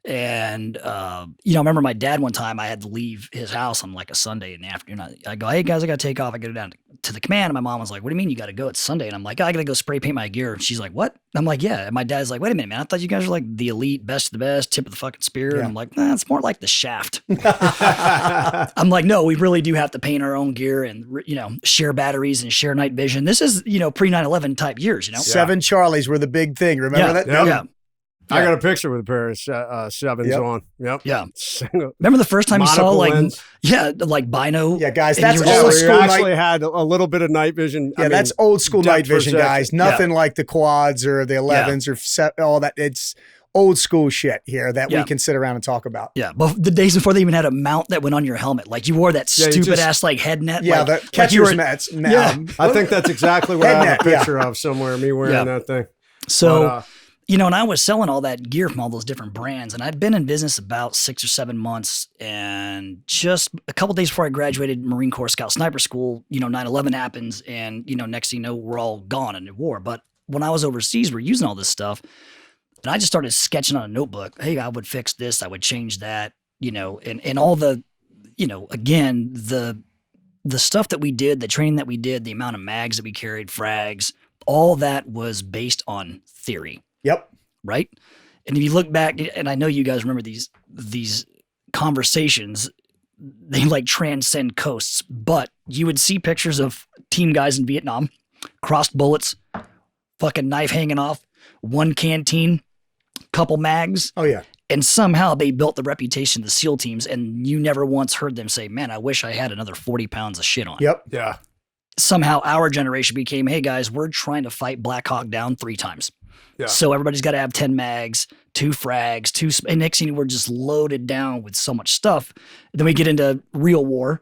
And, I remember my dad one time, I had to leave his house on like a Sunday in the afternoon. I go, hey guys, I got to take off. I go down to the command. And my mom was like, what do you mean you got to go? It's Sunday. And I'm like, I got to go spray paint my gear. And she's like, what? I'm like, yeah. And my dad's like, wait a minute, man. I thought you guys were like the elite, best of the best, tip of the fucking spear. And I'm like, nah, it's more like the shaft. I'm like, no, we really do have to paint our own gear and, share batteries and share night vision. This is, pre 9/11 type years, 7 Charlies were the big thing. Remember that? Yep. Yeah. I got a picture with a pair of sevens Yep. on. Yep. Yeah. Remember the first time you saw Monocle like, lens. like bino? Yeah, guys, and that's you were Yeah, old where just- you school actually had a little bit of night vision. Yeah, that's old school night depth vision, perception. guys. Nothing like the quads or the 11s or all that. It's old school shit here that we Yeah. can sit around and talk about. Yeah, but the days before they even had a mount that went on your helmet, like you wore that Yeah, you stupid just- ass like head net. Yeah, like, the like you catcher's were- mitts. Yeah. I think that's exactly what I have a Head net, yeah. picture of somewhere, me wearing Yeah. that thing. So, But, and I was selling all that gear from all those different brands, and I'd been in business about 6 or 7 months, and just a couple days before I graduated Marine Corps Scout Sniper School, 9/11 happens, and next thing you know, we're all gone in the war. But when I was overseas, we're using all this stuff, and I just started sketching on a notebook. Hey, I would fix this, I would change that, and all the, again, the stuff that we did, the training that we did, the amount of mags that we carried, frags, all that was based on theory. Yep. Right. And if you look back, and I know you guys remember these conversations, they like transcend coasts, but you would see pictures of team guys in Vietnam, crossed bullets, fucking knife hanging off, one canteen, couple mags. Oh, yeah. And somehow they built the reputation of the SEAL teams, and you never once heard them say, man, I wish I had another 40 pounds of shit on. Yep. yeah. Somehow our generation became, hey guys, we're trying to fight Black Hawk down 3 times. Yeah. So everybody's got to have 10 mags, 2 frags, and next thing we're just loaded down with so much stuff. Then we get into real war.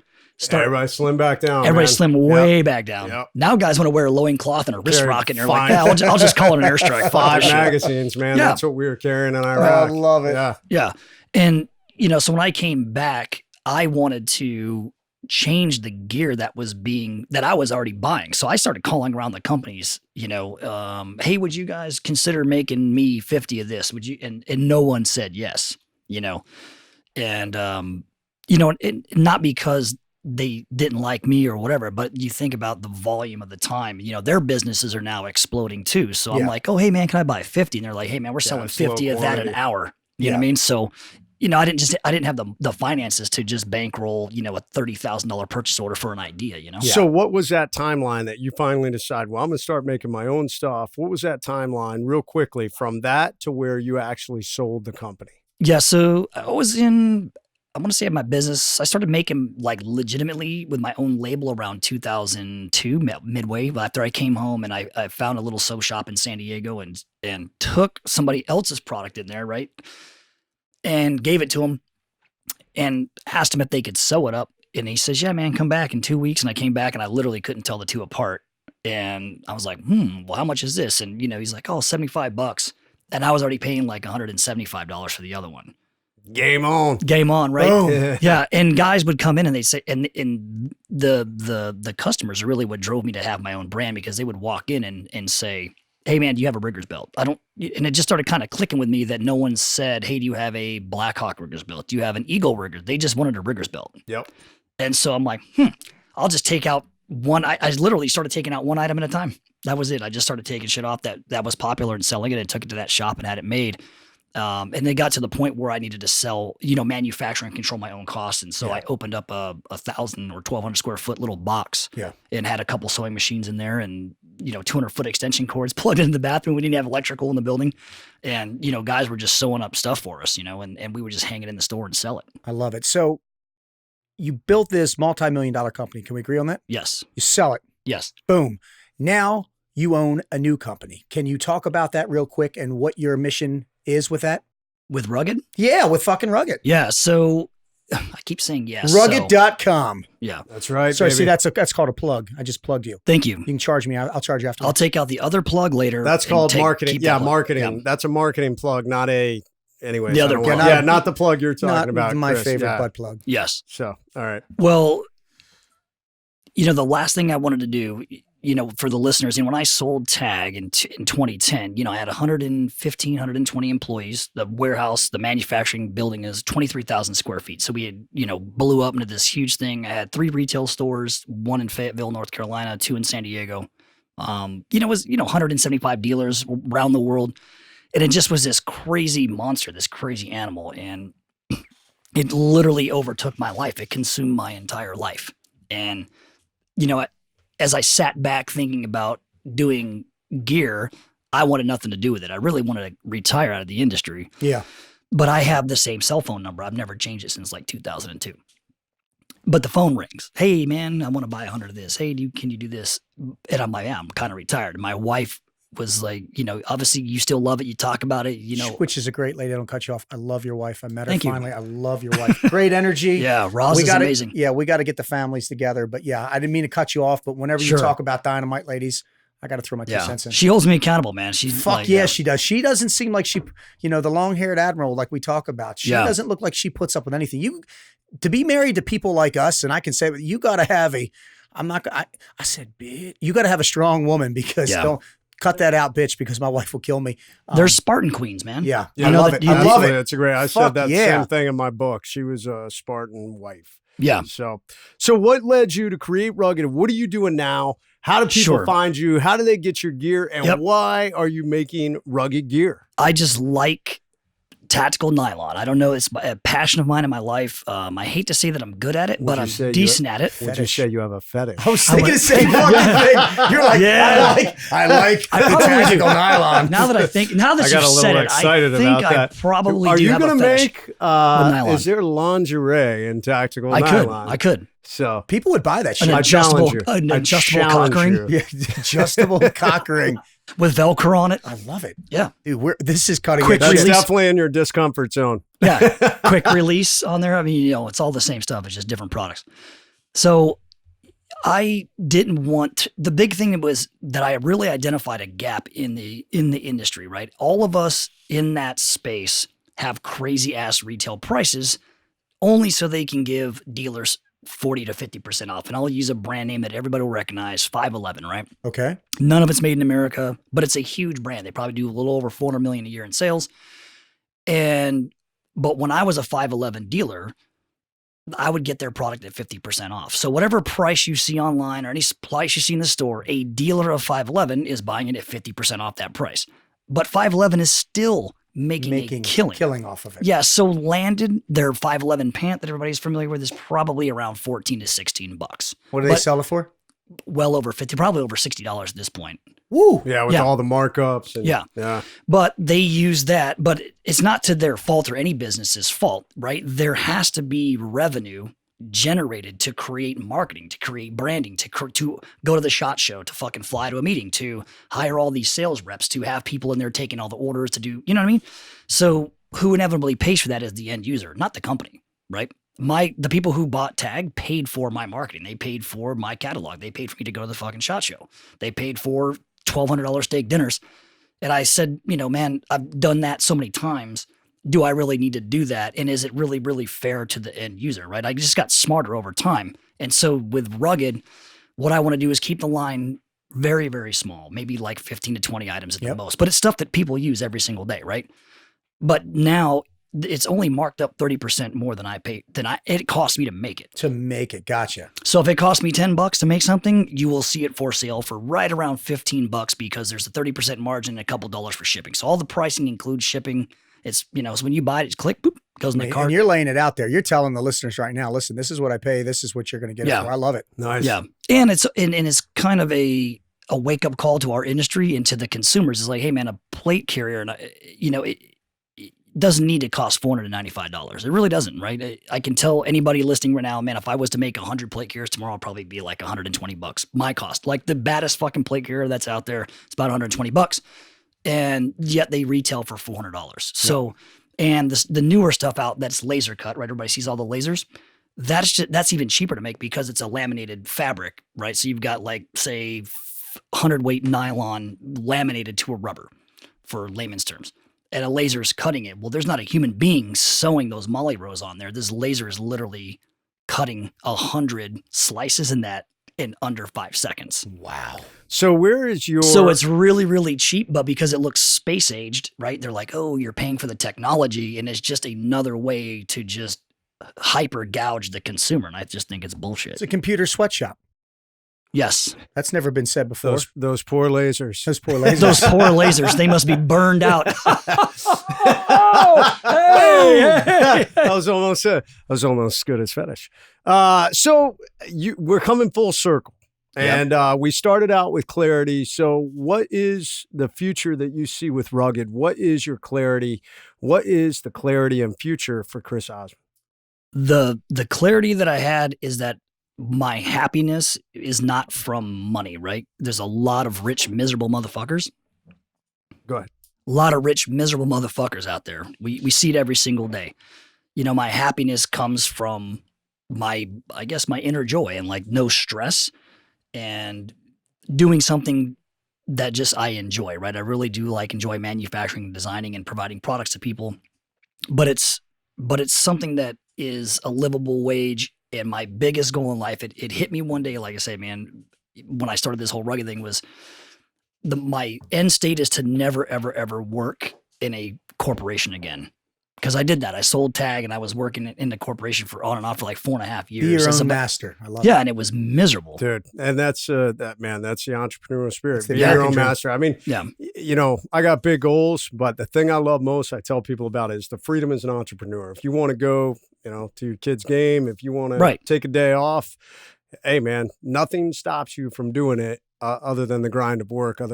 Everybody slim back down. Everybody man. slim Yep. way back down. Yep. Now guys want to wear a loincloth and a wrist Carry rocket, and they're like, five- yeah, I'll just call it an airstrike. Fuck 5 this shit. magazines, man. Yeah. That's what we were carrying in I Iraq. love it. Yeah. Yeah. And, so when I came back, I wanted to change the gear that I was already buying. So I started calling around the companies, hey, would you guys consider making me 50 of this? Would you? And no one said yes, and, and not because they didn't like me or whatever, but you think about the volume of the time, their businesses are now exploding too. So I'm Yeah. like, oh, hey man, can I buy 50? And they're like, hey man, we're selling it's low 50 of that an quantity. hour. You know what I mean? So, I didn't have the finances to just bankroll, a $30,000 purchase order for an idea, So what was that timeline that you finally decided, well, I'm going to start making my own stuff? What was that timeline real quickly from that to where you actually sold the company? Yeah. So I want to say my business, I started making like legitimately with my own label around 2002, midway after I came home, and I found a little sew shop in San Diego and took somebody else's product in there. Right. And gave it to him and asked him if they could sew it up. And he says, yeah, man, come back in 2 weeks. And I came back and I literally couldn't tell the two apart. And I was like, well, how much is this? And, he's like, oh, $75. And I was already paying like $175 for the other one. Game on. Game on, right? Boom. Yeah. And guys would come in and they'd say, and the customers are really what drove me to have my own brand, because they would walk in and say, hey man, do you have a rigger's belt? And it just started kind of clicking with me that no one said, hey, do you have a Black Hawk rigger's belt? Do you have an Eagle rigger? They just wanted a rigger's belt. Yep. And so I'm like, I'll just take out one. I literally started taking out one item at a time. That was it. I just started taking shit off that was popular and selling it, and took it to that shop and had it made. And it got to the point where I needed to sell, manufacture and control my own costs. And so I opened up a 1,000 or 1,200 square foot little box and had a couple sewing machines in there and, 200-foot extension cords plugged into the bathroom. We didn't have electrical in the building. And, guys were just sewing up stuff for us, and we would just hang it in the store and sell it. I love it. So you built this multi-million-dollar company. Can we agree on that? Yes. You sell it. Yes. Boom. Now you own a new company. Can you talk about that real quick and what your mission is with that? With Rugged? Yeah, with fucking Rugged. Yeah. So I keep saying yes. Rugged.com. Yeah. That's right. Sorry, baby. see, that's called a plug. I just plugged you. Thank you. You can charge me. I'll charge you after. I'll take out the other plug later. That's and called marketing. keep Yeah, that one. marketing. Yeah. That's a marketing plug, not a. Anyways, The other I don't plug. want- yeah, not the plug you're talking Not about. my Chris. favorite Yeah. butt plug. Yes. So, all right. Well, the last thing I wanted to do, for the listeners, when I sold Tag in 2010, I had 115, 120 employees. The warehouse, the manufacturing building is 23,000 square feet. So we had, blew up into this huge thing. I had 3 retail stores, 1 in Fayetteville, North Carolina, 2 in San Diego. It was, 175 dealers around the world. And it just was this crazy monster, this crazy animal. And it literally overtook my life. It consumed my entire life. And, as I sat back thinking about doing gear, I wanted nothing to do with it. I really wanted to retire out of the industry. Yeah. But I have the same cell phone number. I've never changed it since like 2002. But the phone rings. Hey, man, I want to buy 100 of this. Hey, can you do this? And I'm like, yeah, I'm kind of retired. My wife was like, obviously you still love it. You talk about it, Which is a great lady. I don't cut you off. I love your wife. I met her Thank you. finally. I love your wife. Great energy. Yeah, Roz is amazing. Yeah, we got to get the families together. But yeah, I didn't mean to cut you off. But whenever Sure. you talk about dynamite, ladies, I got to throw my 2 Yeah, cents in. she holds me accountable, man. She's Fuck like, yeah, she does. She doesn't seem like she, the long-haired admiral like we talk about. She Yeah. doesn't look like she puts up with anything. To be married to people like us, and I can say you got to have I said, bitch, you got to have a strong woman because Yeah. don't cut that out, bitch, because my wife will kill me. They're Spartan queens, man. Yeah, Yeah, I love that it. you- I love Absolutely. it. It's a great. I Fuck said that yeah. same thing in my book. She was a Spartan wife. Yeah. So what led you to create Rugged? What are you doing now? How do people Sure. find you? How do they get your gear? And Yep. why are you making rugged gear? I just like tactical nylon. I don't know. It's a passion of mine in my life. I hate to say that I'm good at it, but you I'm say you- decent at it. Would you say you have a fetish? I was thinking the same fucking thing. You're like, Yeah. I like the probably tactical nylon. Now that I you've got said a little it, excited I think about I that. probably Are do you have going a to fetish. make? nylon. Is there lingerie in tactical I nylon? could. So People would buy that shit. An I adjustable, challenge you. an I adjustable challenge cock ring you. Yeah, adjustable cock ring. with Velcro on it. I love it. Yeah. Dude, this is cutting Quick edge that's shit. release. definitely in your discomfort zone. Yeah. Quick release on there. I mean, it's all the same stuff. It's just different products. So I didn't want the big thing was that I really identified a gap in the industry, right? All of us in that space have crazy ass retail prices only so they can give dealers 40 to 50% off. And I'll use a brand name that everybody will recognize, 511, right? Okay. None of it's made in America, but it's a huge brand. They probably do a little over 400 million a year in sales. But when I was a 511 dealer, I would get their product at 50% off. So whatever price you see online or any price you see in the store, a dealer of 511 is buying it at 50% off that price. But 511 is still making a killing off of it. Yeah, so Landed, their 511 pant that everybody's familiar with is probably around 14 to 16 bucks. What do they But- sell it for? Well over 50, probably over $60 at this point. Woo. Yeah, with Yeah. all the markups. And, Yeah. Yeah. But they use that, but it's not to their fault or any business's fault, right? There has to be revenue generated to create marketing, to create branding, to go to the SHOT Show, to fucking fly to a meeting, to hire all these sales reps, to have people in there taking all the orders, to do, you know what I mean? So who inevitably pays for that is the end user, not the company, right? The people who bought Tag paid for my marketing. They paid for my catalog. They paid for me to go to the fucking SHOT Show. They paid for $1,200 steak dinners. And I said, man, I've done that so many times. Do I really need to do that? And is it really, really fair to the end user, right? I just got smarter over time. And so with Rugged, what I want to do is keep the line very, very small, maybe like 15 to 20 items at the most. But it's stuff that people use every single day, right? But now it's only marked up 30% more than I pay, it costs me to make it. To make it. Gotcha. So if it costs me $10 to make something, you will see it for sale for right around $15 because there's a 30% margin and a couple dollars for shipping. So all the pricing includes shipping It's, so when you buy it, it's click, boop, goes in the And cart. you're laying it out there. You're telling the listeners right now, listen, this is what I pay. This is what you're going to get it for. I love it. Nice. Yeah. And it's kind of a wake up call to our industry and to the consumers. It's like, hey man, a plate carrier, and it doesn't need to cost $495. It really doesn't, right? I can tell anybody listening right now, man, if I was to make 100 plate carriers tomorrow, I'll probably be like $120 my cost. Like the baddest fucking plate carrier that's out there, it's about $120. And yet they retail for $400. So, and the newer stuff out that's laser cut, right? Everybody sees all the lasers. That's even cheaper to make because it's a laminated fabric, right? So you've got like, say, 100 weight nylon laminated to a rubber, for layman's terms. And a laser is cutting it. Well, there's not a human being sewing those molly rows on there. This laser is literally cutting 100 slices in that in under 5 seconds. Wow. So where is your? So it's really, really cheap, but because it looks space aged, right? They're like, oh, you're paying for the technology, and it's just another way to just hyper gouge the consumer. And I just think it's bullshit. It's a computer sweatshop. Yes. That's never been said before. Those poor lasers. Those poor lasers. Those poor lasers, they must be burned out. Hey. That was almost good as fetish. So we're coming full circle. And we started out with clarity. So what is the future that you see with Rugged? What is your clarity? What is the clarity and future for Chris Osman? The clarity that I had is that my happiness is not from money, right? There's a lot of rich, miserable motherfuckers. Go ahead. A lot of rich, miserable motherfuckers out there. We see it every single day. My happiness comes from my inner joy and like no stress and doing something that just I enjoy, right? I really do enjoy manufacturing and designing and providing products to people, but it's something that is a livable wage. And my biggest goal in life, it hit me one day, like I say, man, when I started this whole Rugged thing was my end state is to never, ever, ever work in a corporation again. Because I did that. I sold Tag and I was working in the corporation for on and off for like 4.5 years. Be your own master. I love it. Yeah, and it was miserable. Dude, and that's that's the entrepreneurial spirit. the Be your own American dream. master. I mean, I got big goals, but the thing I love most, I tell people about is the freedom as an entrepreneur. If you want to go, to your kid's game, if you want to take a day off, hey man, nothing stops you from doing it. Other than the grind of work, our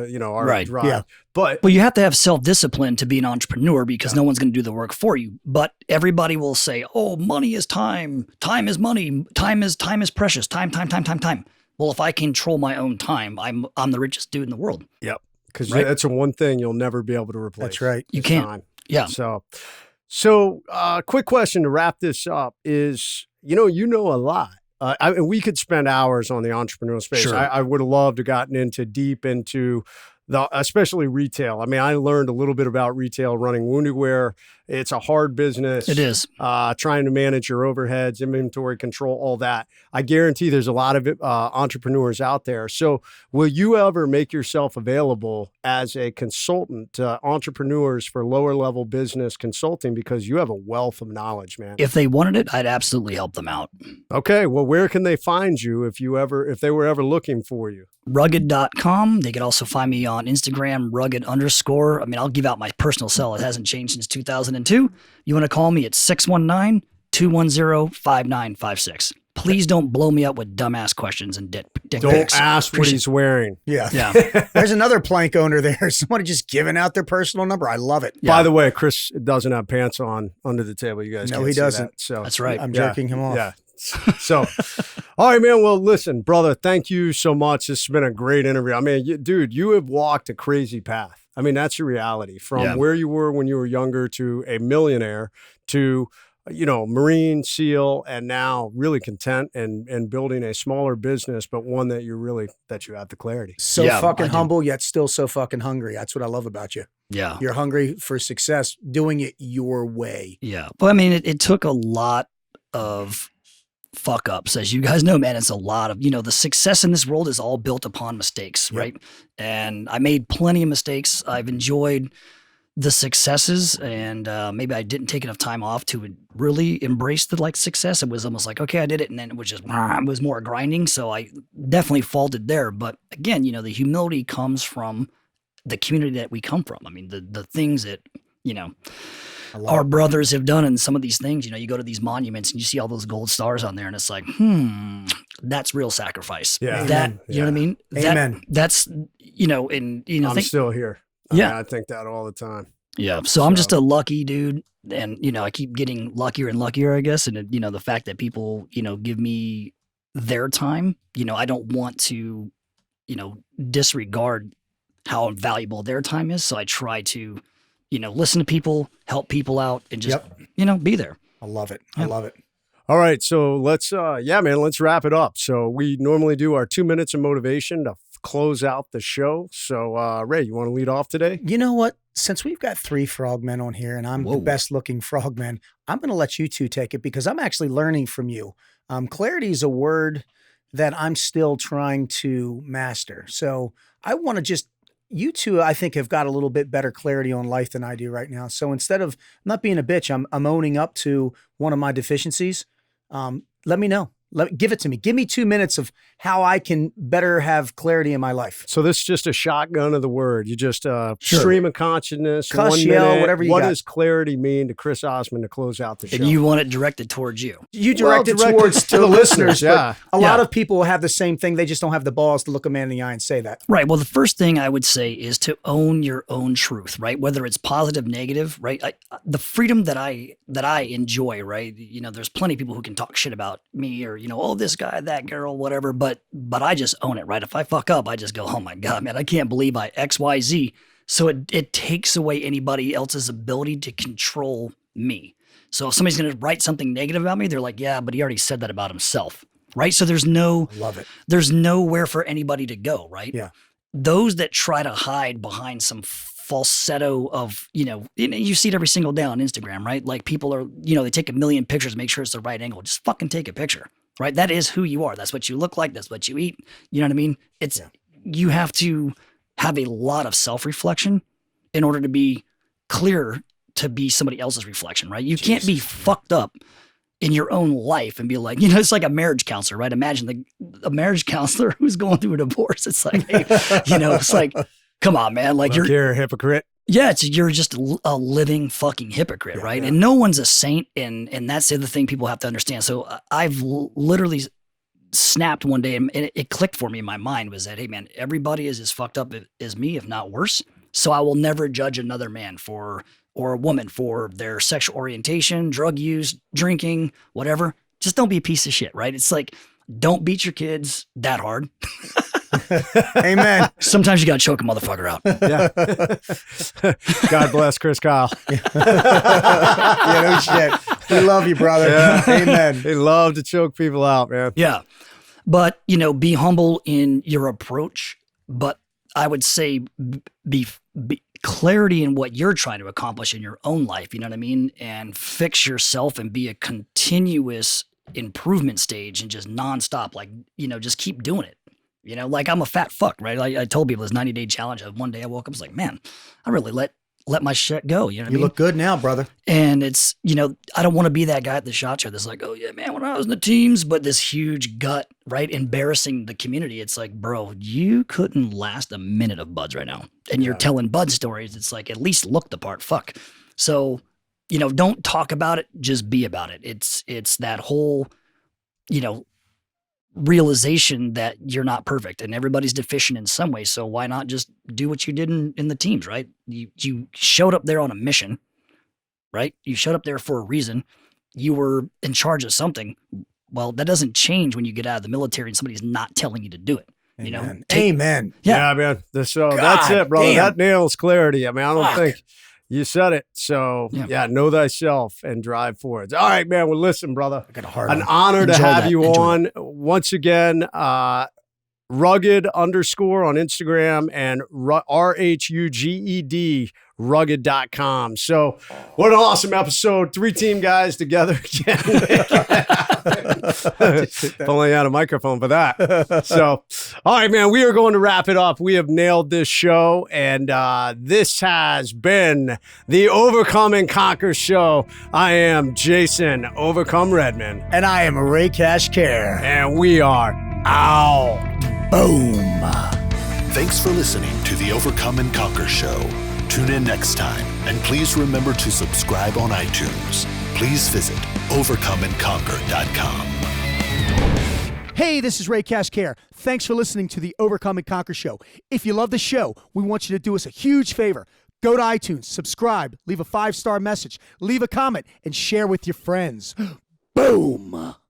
drive. Yeah. But you have to have self-discipline to be an entrepreneur because no one's going to do the work for you. But everybody will say, oh, money is time. Time is money. Time is precious. Time. Well, if I control my own time, I'm the richest dude in the world. Yep. Because that's the one thing you'll never be able to replace. That's right. You can't. Time. Yeah. So quick question to wrap this up is, you know a lot. We could spend hours on the entrepreneurial space. Sure. I would have loved to gotten deep into especially retail. I mean, I learned a little bit about retail running Wounded Wear. It's a hard business. It is. Trying to manage your overheads, inventory control, all that. I guarantee there's a lot of entrepreneurs out there. So will you ever make yourself available as a consultant to entrepreneurs for lower level business consulting because you have a wealth of knowledge, man? If they wanted it, I'd absolutely help them out. Okay. Well, where can they find you if they were ever looking for you? Rugged.com. They could also find me on Instagram, rugged_. I mean, I'll give out my personal cell. It hasn't changed since 2002. You want to call me at 619-210-5956. Please don't blow me up with dumbass questions and dick Don't pics. ask what he's wearing. Yeah. Yeah. There's another plank owner there. Somebody just giving out their personal number. I love it. By the way, Chris doesn't have pants on under the table. You guys No, can't he see doesn't. That, so That's right. I'm jerking him off. Yeah. So, all right, man. Well, listen, brother, thank you so much. This has been a great interview. I mean, you have walked a crazy path. I mean, that's your reality from where you were when you were younger to a millionaire to, Marine, SEAL, and now really content and building a smaller business, but one that you have the clarity. So fucking humble, yet still so fucking hungry. That's what I love about you. Yeah. You're hungry for success, doing it your way. Yeah. Well, I mean, it took a lot of fuck ups. As you guys know, man, it's a lot of, the success in this world is all built upon mistakes, right? And I made plenty of mistakes. I've enjoyed the successes and maybe I didn't take enough time off to really embrace the success. It was almost like, okay, I did it. And then it was just, it was more grinding. So I definitely faulted there. But again, the humility comes from the community that we come from. I mean, the things that, our brothers have done in some of these things. You know, you go to these monuments and you see all those gold stars on there, and it's like, that's real sacrifice. Yeah. That, Amen. you know what I mean? Amen. That's, you know, and, you know, I'm still here. I Yeah. mean, I think that all the time. yeah. So I'm just a lucky dude. And, you know, I keep getting luckier and luckier, I guess. And, you know, the fact that people, you know, give me their time, you know, I don't want to, you know, disregard how valuable their time is. So I try to, you know, listen to people, help people out, and just, you know, be there. I love it. I love it. All right, so let's let's wrap it up. So we normally do our 2 minutes of motivation to close out the show. So Ray, you want to lead off today? You know what? Since we've got 3 frogmen on here and I'm the best looking frogman, I'm going to let you 2 take it because I'm actually learning from you. Clarity is a word that I'm still trying to master. So I want to just, you 2, I think, have got a little bit better clarity on life than I do right now. So instead of not being a bitch, I'm owning up to one of my deficiencies. Let me know. Give it to me. Give me 2 minutes of how I can better have clarity in my life. So this is just a shotgun of the word. You just stream of consciousness, Cuss, 1 yell, minute. whatever you What got. does clarity mean to Chris Osman to close out the show? And you want it directed towards you. You direct it directed towards to the the listeners. listeners, But a lot of people have the same thing. They just don't have the balls to look a man in the eye and say that. Right. Well, the first thing I would say is to own your own truth, right? Whether it's positive, negative, right? The freedom that I enjoy, right? You know, there's plenty of people who can talk shit about me or, you know, oh, this guy, that girl, whatever. But I just own it, right? If I fuck up, I just go, oh my God, man, I can't believe I XYZ. So it takes away anybody else's ability to control me. So if somebody's going to write something negative about me, they're like, yeah, but he already said that about himself. Right. So there's Love it. there's nowhere for anybody to go. Right. Yeah. Those that try to hide behind some falsetto of, you see it every single day on Instagram, right? Like people are, they take a million pictures to make sure it's the right angle. Just fucking take a picture, right? That is who you are. That's what you look like. That's what you eat. You know what I mean? You have to have a lot of self-reflection in order to be clear to be somebody else's reflection, right? You can't be fucked up in your own life and be like, it's like a marriage counselor, right? Imagine a marriage counselor who's going through a divorce. It's like, hey, it's like, come on, man. Like you're a hypocrite. Yeah, you're just a living fucking hypocrite, right? Yeah. And no one's a saint, and that's the other thing people have to understand. So I've literally snapped one day, and it clicked for me in my mind was that, hey, man, everybody is as fucked up as me, if not worse. So I will never judge another man or a woman for their sexual orientation, drug use, drinking, whatever. Just don't be a piece of shit, right? It's like, don't beat your kids that hard. Amen. Sometimes you got to choke a motherfucker out. Yeah. God bless Chris Kyle. Yeah, no shit. We love you, brother. Yeah. Amen. They love to choke people out, man. Yeah. But, be humble in your approach. But I would say be clarity in what you're trying to accomplish in your own life. You know what I mean? And fix yourself and be a continuous improvement stage and just nonstop, like, just keep doing it. Like I'm a fat fuck, right? I told people this 90-day challenge. One day I woke up, I was like, man, I really let my shit go. You know what I mean? You look good now, brother. And it's, I don't want to be that guy at the SHOT Show that's like, oh yeah, man, when I was in the teams, but this huge gut, right? Embarrassing the community. It's like, bro, you couldn't last a minute of Buds right now. And you're telling Bud stories. It's like, at least look the part. Fuck. So, don't talk about it, just be about it. It's that whole, realization that you're not perfect and everybody's deficient in some way. So why not just do what you did in the teams, right? You showed up there on a mission, right? You showed up there for a reason. You were in charge of something. Well, that doesn't change when you get out of the military and somebody's not telling you to do it. Amen. Amen. Yeah, man. So that's it, brother. Damn. That nails clarity. I mean, I don't think you said it. So yeah, know thyself and drive forward. All right, man. Well, listen, brother. An honor to have you on. Once again, rugged_ on Instagram and RHUGED rugged.com. So what an awesome episode. 3 team guys together again. If only I had a microphone for that. So, all right, man, we are going to wrap it up. We have nailed this show, and this has been the Overcome and Conquer show. I am Jason Overcome Redman. And I am Ray Cash Care. And we are out. Boom. Thanks for listening to the Overcome and Conquer show. Tune in next time, and please remember to subscribe on iTunes. Please visit overcomeandconquer.com. Hey, this is Ray Cashcare. Thanks for listening to the Overcome and Conquer show. If you love the show, we want you to do us a huge favor. Go to iTunes, subscribe, leave a 5-star message, leave a comment, and share with your friends. Boom!